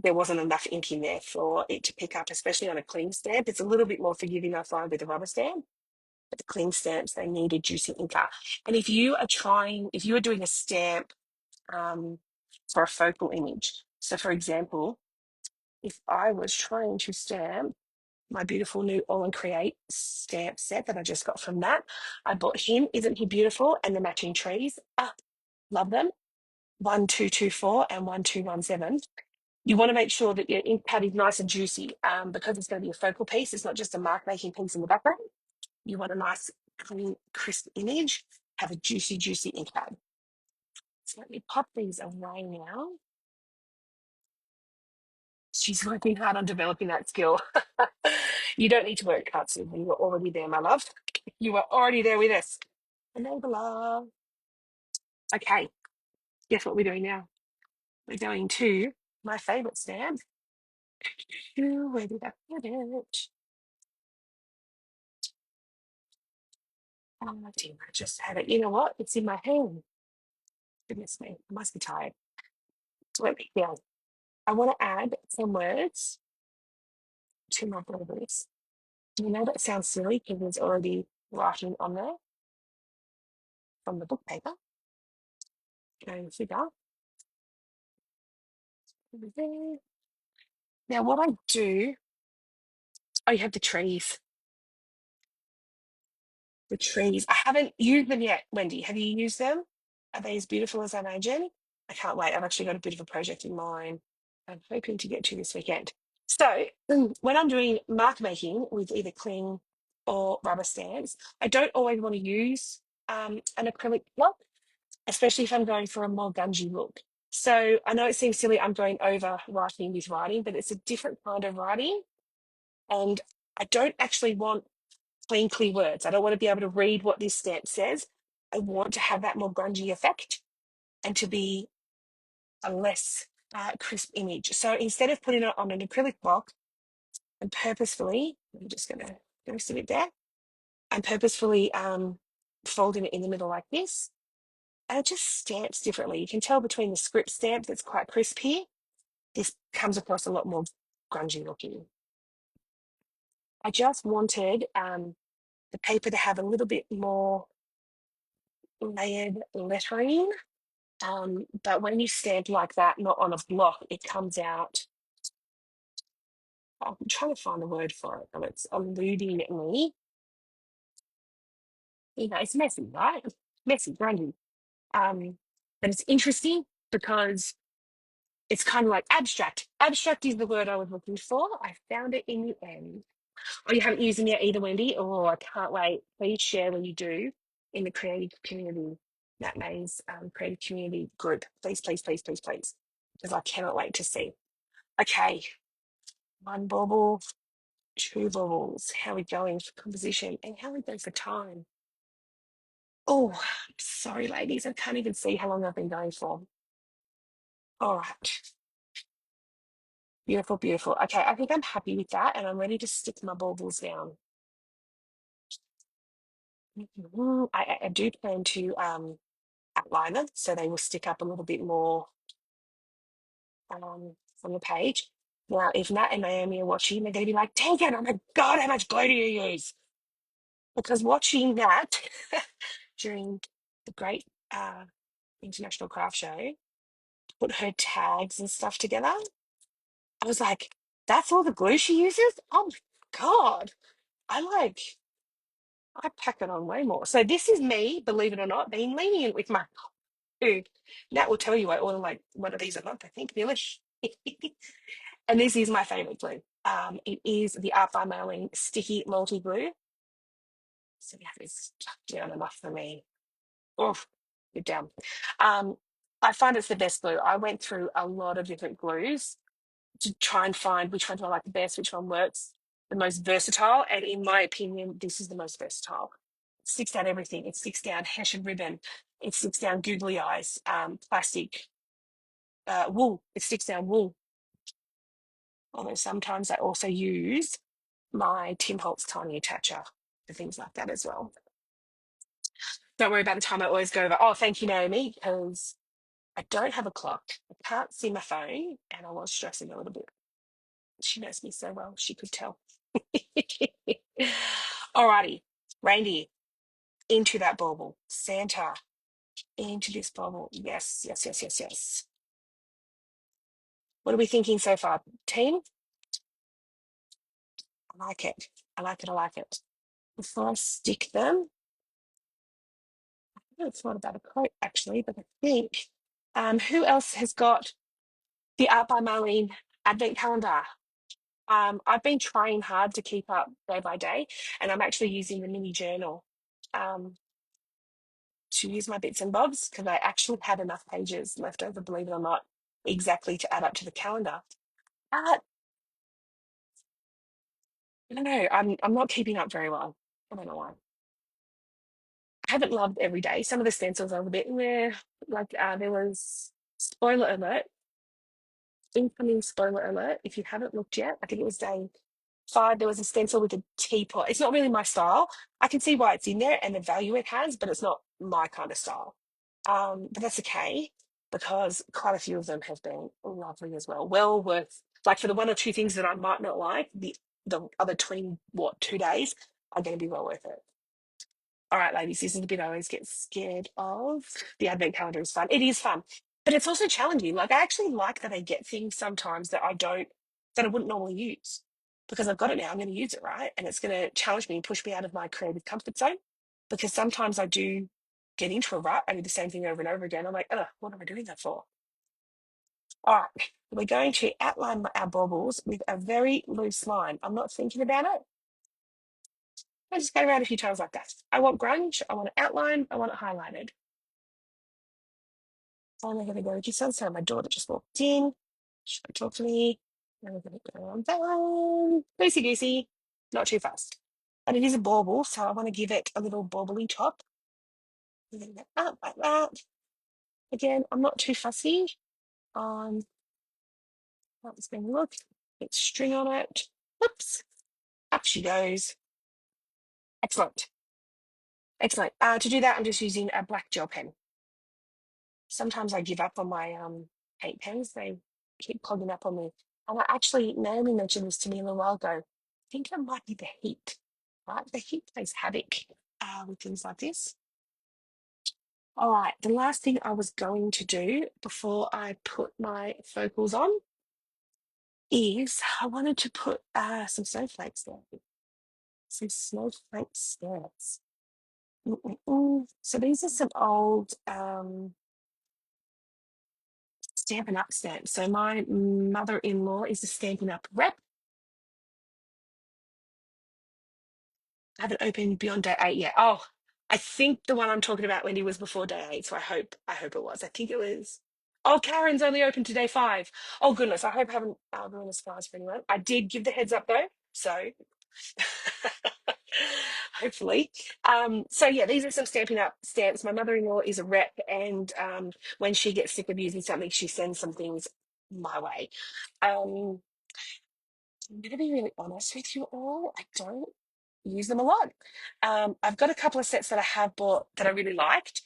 there wasn't enough ink in there for it to pick up, especially on a cling stamp. It's a little bit more forgiving, I find, with a rubber stamp. But the cling stamps, they need a juicy inker. And if you are doing a stamp for a focal image. So for example, if I was trying to stamp my beautiful new All and Create stamp set that I just got from Matt, I bought him. Isn't he beautiful? And the matching trees. Ah, love them. 1224 and 1217. You want to make sure that your ink pad is nice and juicy because it's going to be a focal piece. It's not just a mark making piece in the background. You want a nice, clean, crisp image. Have a juicy, juicy ink pad. So let me pop these away now. She's working hard on developing that skill. You don't need to work hard, Susan. You were already there, my love. You were already there with us. Enabler. Okay, guess what we're doing now? We're going to my favourite stamp. Where did I put it? Oh, dear, I just had it. You know what? It's in my hand. Goodness me, I must be tired. So let me down. I want to add some words to my borders. You know that sounds silly because there's already writing on there from the book paper. Go figure. There. Now, what I do, oh, you have the trees. The trees. I haven't used them yet, Wendy. Have you used them? Are they as beautiful as I imagine? I can't wait. I've actually got a bit of a project in mind I'm hoping to get to this weekend. So when I'm doing mark making with either cling or rubber stamps, I don't always want to use an acrylic block, especially if I'm going for a more gungy look. So I know it seems silly I'm going over writing with writing, but it's a different kind of writing. And I don't actually want plain, clear words. I don't want to be able to read what this stamp says. I want to have that more grungy effect and to be a less crisp image. So instead of putting it on an acrylic block, and purposefully, I'm just going to go sit it there, I'm purposefully folding it in the middle like this. And it just stamps differently. You can tell between the script stamp that's quite crisp here, this comes across a lot more grungy looking. I just wanted the paper to have a little bit more layered lettering. But when you stamp like that, not on a block, it comes out. I'm trying to find the word for it, but it's eluding me. You know, it's messy, right? Messy, grungy. But it's interesting because it's kind of like abstract. Abstract is the word I was looking for. I found it in the end. Oh, you haven't used them yet either, Wendy? Oh, I can't wait. Please share when you do in the creative community, Matt May's creative community group. Please, please, please, please, please. Because I cannot wait to see. Okay, one bubble, two bubbles. How are we going for composition and how are we going for time? Oh, sorry, ladies. I can't even see how long I've been going for. All right. Beautiful, beautiful. Okay, I think I'm happy with that and I'm ready to stick my baubles down. I do plan to outline them so they will stick up a little bit more from the page. Now, if Nat and Naomi are watching, they're going to be like, Tegan, oh my God, how much glue do you use? Because watching that during the great International Craft Show, put her tags and stuff together, I was like, that's all the glue she uses? Oh my God. I pack it on way more. So this is me, believe it or not, being lenient with my food. Nat will tell you I order like one of these a month, I think, nearly. And this is my favorite glue. It is the Art by Mailing Sticky Multi Glue. So yeah, it's stuck down enough for me. Oh, good down. I find it's the best glue. I went through a lot of different glues to try and find which one do I like the best, which one works the most versatile. And in my opinion, this is the most versatile. It sticks down everything. It sticks down Hessian ribbon. It sticks down googly eyes, plastic, wool. It sticks down wool. Although sometimes I also use my Tim Holtz tiny attacher for things like that as well. Don't worry about the time I always go over. Oh, thank you, Naomi, because I don't have a clock. I can't see my phone, and I was stressing a little bit. She knows me so well, she could tell. Alrighty, reindeer into that bauble. Santa into this bauble. Yes, yes, yes, yes, yes. What are we thinking so far, team? I like it. I like it. I like it. Before I stick them, I it's not about a quote actually, but I think who else has got the Art by Marlene Advent Calendar? I've been trying hard to keep up day by day, and I'm actually using the mini journal um, to use my bits and bobs because I actually had enough pages left over, believe it or not, exactly to add up to the calendar. But I don't know, I'm not keeping up very well. I don't know why. I haven't loved every day. Some of the stencils are a bit meh. Like there was spoiler alert, incoming spoiler alert. If you haven't looked yet, I think it was day 5. There was a stencil with a teapot. It's not really my style. I can see why it's in there and the value it has, but it's not my kind of style. But that's okay because quite a few of them have been lovely as well. Well worth, like for the one or two things that I might not like, the other 20, 2 days are going to be well worth it. All right, ladies, this is the bit I always get scared of. The advent calendar is fun. It is fun, but it's also challenging. Like I actually like that I get things sometimes that I wouldn't normally use because I've got it now. I'm going to use it, right? And it's going to challenge me and push me out of my creative comfort zone because sometimes I do get into a rut. I do the same thing over and over again. I'm like, oh, what am I doing that for? All right, we're going to outline our baubles with a very loose line. I'm not thinking about it. I just go around a few times like that. I want grunge, I want it outlined, I want it highlighted. So I'm going to go to sunset. My daughter just walked in. She's going to talk to me. And we're going to go on down. Loosey goosey, not too fast. And it is a bauble, so I want to give it a little bauble-y top. And then go up like that. Again, I'm not too fussy on how it's going to look. Get string on it. Whoops. Up she goes. Excellent. Excellent. To do that, I'm just using a black gel pen. Sometimes I give up on my paint pens. They keep clogging up on me. And I actually, Naomi mentioned this to me a little while ago. I think it might be the heat, right? The heat plays havoc with things like this. All right, the last thing I was going to do before I put my focals on is I wanted to put some snowflakes there. Some snowflake stamps. So these are some old Stampin' Up stamps. So my mother-in-law is a Stampin' Up rep. I haven't opened beyond day 8 yet. Oh, I think the one I'm talking about, Wendy, was before day 8. So I hope it was. I think it was. Oh, Karen's only open to day 5. Oh goodness, I hope I haven't ruined the surprise for anyone. I did give the heads up though, so hopefully. So yeah, these are some Stampin' Up stamps. My mother-in-law is a rep, and when she gets sick of using something, she sends some things my way. I'm going to be really honest with you all. I don't use them a lot. I've got a couple of sets that I have bought that I really liked.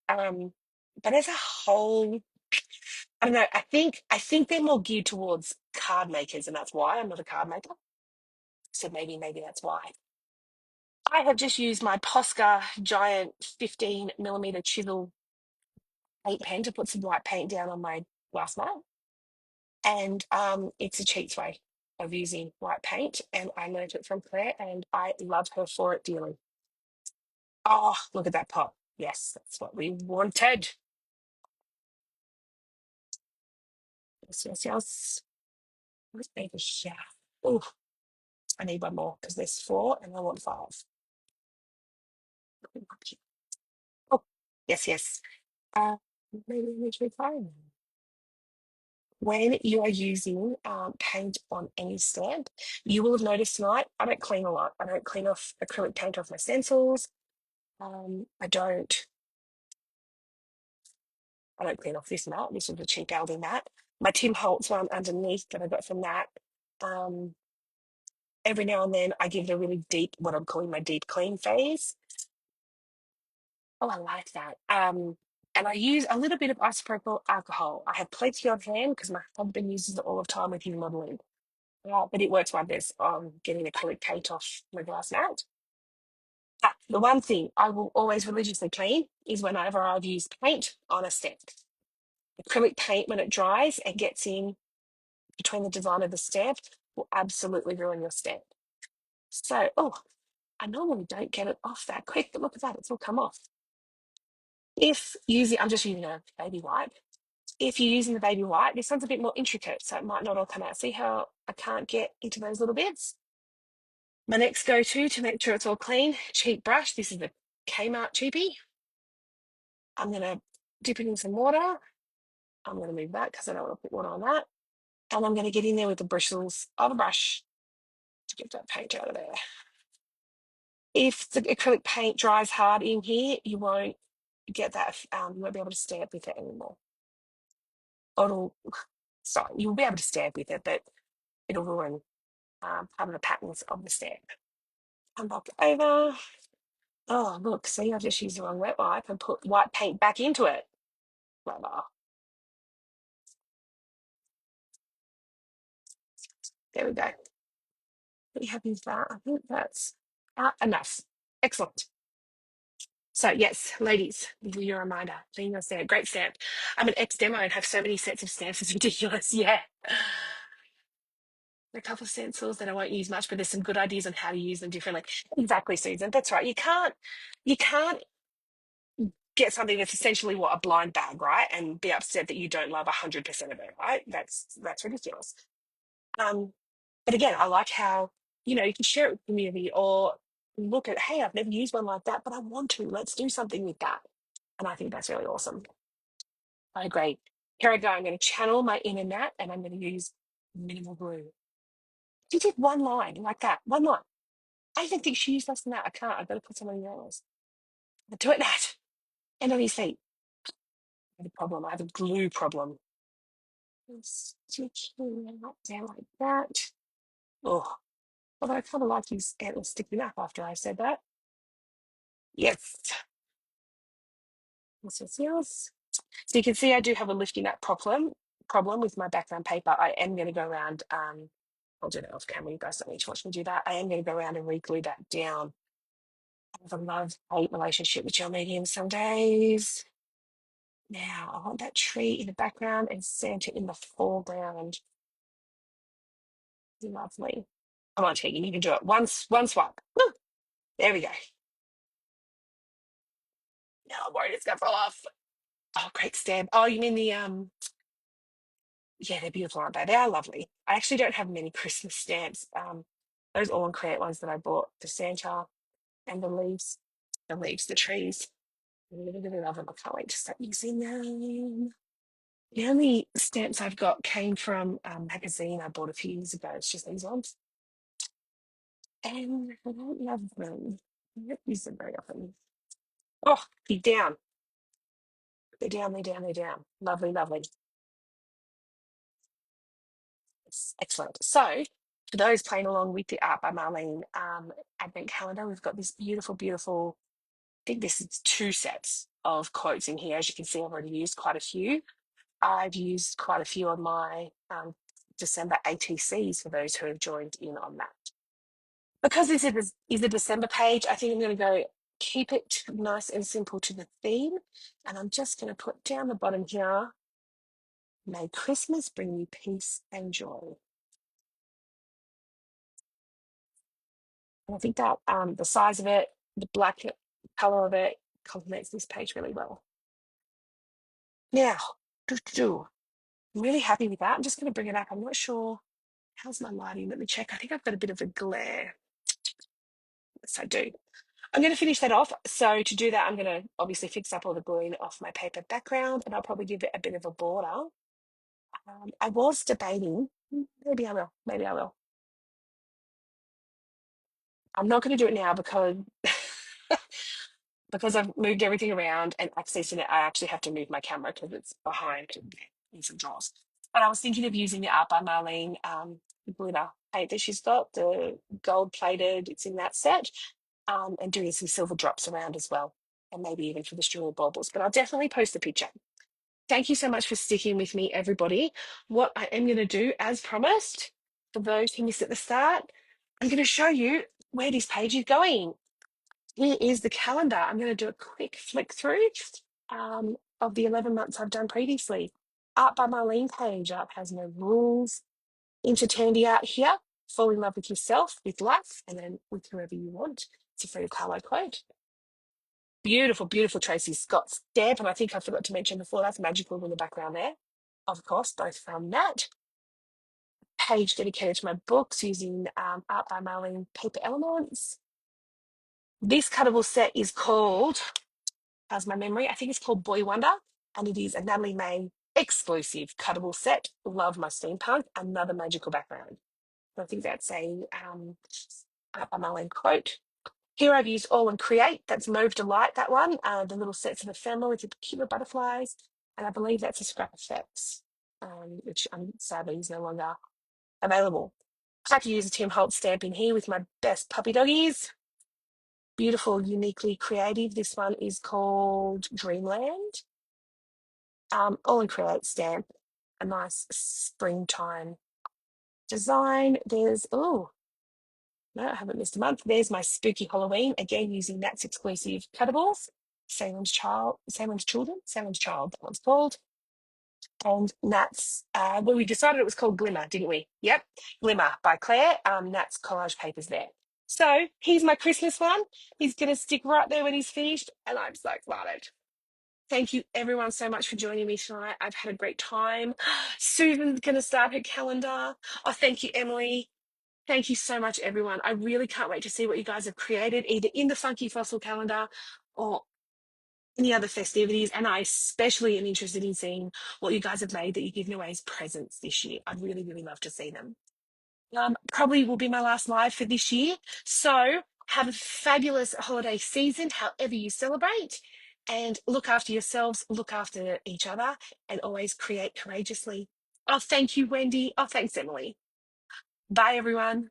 But as a whole, I don't know. I think they're more geared towards card makers, and that's why I'm not a card maker. So maybe that's why. I have just used my Posca giant 15mm chisel paint pen to put some white paint down on my glass mat. And it's a cheats way of using white paint. And I learned it from Claire, and I love her for it dearly. Oh, look at that pop. Yes, that's what we wanted. Yes, yes, yes. Where's baby here? Oh, I need one more because there's 4 and I want 5. Oh, yes, yes. Uh, maybe we need to refine them. When you are using paint on any stamp, you will have noticed tonight, I don't clean a lot. I don't clean off acrylic paint off my stencils. I don't clean off this mat. This is a cheap Aldi mat. My Tim Holtz one underneath that I got from that. Um, every now and then I give it a really deep, what I'm calling my deep clean phase. Oh, I like that. And I use a little bit of isopropyl alcohol. I have plenty on hand because my husband uses it all the time with his modelling. But it works wonders on getting acrylic paint off my glass mat. But the one thing I will always religiously clean is whenever I've used paint on a stamp. Acrylic paint, when it dries, it gets in between the design of the stamp will absolutely ruin your stamp. So, oh, I normally don't get it off that quick, but look at that, it's all come off. If using, I'm just using a baby wipe. If you're using the baby wipe, this one's a bit more intricate, so it might not all come out. See how I can't get into those little bits? My next go-to to make sure it's all clean, cheap brush. This is the Kmart cheapie. I'm going to dip it in some water. I'm going to move that because I don't want to put water on that. And I'm going to get in there with the bristles of a brush to get that paint out of there. If the acrylic paint dries hard in here, you won't get that, you won't be able to stamp with it anymore. Sorry, you'll be able to stamp with it, but it'll ruin part of the patterns of the stamp. Come back over. Oh, look, see, I've just used the wrong wet wipe and put white paint back into it. Clever. There we go. Pretty happy with that. I think that's enough. Excellent. So yes, ladies, this is your reminder. Clean your stamp. Great stamp. I'm an ex-demo and have so many sets of stamps. It's ridiculous. Yeah. A couple of stencils that I won't use much, but there's some good ideas on how to use them differently. Exactly, Susan. That's right. You can't get something that's essentially what a blind bag, right? And be upset that you don't love 100% of it, right? That's ridiculous. But again, I like how, you can share it with the community or look at, hey, I've never used one like that, but I want to. Let's do something with that. And I think that's really awesome. I agree. Here I go. I'm going to channel my inner Nat and I'm going to use minimal glue. She did one line like that, one line. I even think she used less than that. I can't. I've got to put some on yours. But do it, Nat. And on his feet. I have a problem. I have a glue problem. Stick down like that. Oh, although I kind of like his antlers sticking up after I said that. Yes. This is yours. So you can see I do have a lifting up problem with my background paper. I am going to go around, I'll do that off camera. You guys don't need to watch me do that. I am going to go around and re-glue that down. I have a love-hate relationship with gel medium some days. Now, I want that tree in the background and Santa in the foreground. Lovely. Come on, Tegan, you can do it. One swipe. Woo! There we go. Now I'm worried it's going to fall off. Oh, great stamp. Oh, you mean the yeah, they're beautiful, aren't they? They are lovely. I actually don't have many Christmas stamps. Those All and Create ones that I bought for Santa and the trees. I really, really love them. I can't wait to start using them. The only stamps I've got came from a magazine I bought a few years ago. It's just these ones. And I don't love them. I don't use them very often. Oh, they're down. They're down, they're down, they're down. Lovely, lovely. Excellent. So, for those playing along with the Art by Marlene advent calendar, we've got this beautiful, beautiful, I think this is 2 sets of quotes in here. As you can see, I've already used quite a few. I've used quite a few on my December ATCs for those who have joined in on that. Because this is a December page, I think I'm going to go keep it nice and simple to the theme. And I'm just going to put down the bottom here, may Christmas bring you peace and joy. And I think that the size of it, the black color of it complements this page really well. Now, I'm really happy with that. I'm just going to bring it up. I'm not sure. How's my lighting? Let me check. I think I've got a bit of a glare. Yes, I do. I'm going to finish that off. So to do that, I'm going to obviously fix up all the gluing off my paper background and I'll probably give it a bit of a border. I was debating, maybe I will, maybe I will. I'm not going to do it now because because I've moved everything around and accessing it, I actually have to move my camera because it's behind in some drawers. But I was thinking of using the Art by Marlene glitter paint that she's got, the gold plated, it's in that set, and doing some silver drops around as well, and maybe even for the jewel baubles. But I'll definitely post a picture. Thank you so much for sticking with me, everybody. What I am going to do, as promised, for those who missed at the start, I'm going to show you where this page is going. Here is the calendar. I'm going to do a quick flick through of the 11 months I've done previously. Art by Marlene page up has no rules. Interturned out here. Fall in love with yourself, with life, and then with whoever you want. It's a Frida Kahlo quote. Beautiful, beautiful Tracy Scott stamp. And I think I forgot to mention before, that's magical in the background there. Of course, both from that. Page dedicated to my books using Art by Marlene paper elements. This cuttable set is called, as my memory, I think it's called Boy Wonder, and it is a Natalie May exclusive cuttable set. Love my steampunk, another magical background. I think that's a Art by Marlene quote. Here I've used All and Create. That's Mauve Delight, that one. The little sets of ephemera with the cute butterflies. And I believe that's a Scrap Effects, which sadly is no longer available. I had to use a Tim Holtz stamp in here with my best puppy doggies. Beautiful, uniquely creative. This one is called Dreamland. All and Create stamp. A nice springtime design. There's, oh, no, I haven't missed a month. There's my Spooky Halloween, again using Nat's exclusive cuttables. Salem's Children, Salem's Child, that one's called. And Nat's, well, we decided it was called Glimmer, didn't we? Yep, Glimmer by Claire. Nat's collage papers there. So here's my Christmas one. He's going to stick right there when he's finished, and I'm so excited. Thank you, everyone, so much for joining me tonight. I've had a great time. Susan's going to start her calendar. Oh, thank you, Emily. Thank you so much, everyone. I really can't wait to see what you guys have created, either in the Funky Fossil calendar or any other festivities. And I especially am interested in seeing what you guys have made that you're giving away as presents this year. I'd really, really love to see them. Probably will be my last live for this year. So have a fabulous holiday season, however you celebrate, and look after yourselves, look after each other, and always create courageously. Oh, thank you, Wendy. Oh, thanks, Emily. Bye, everyone.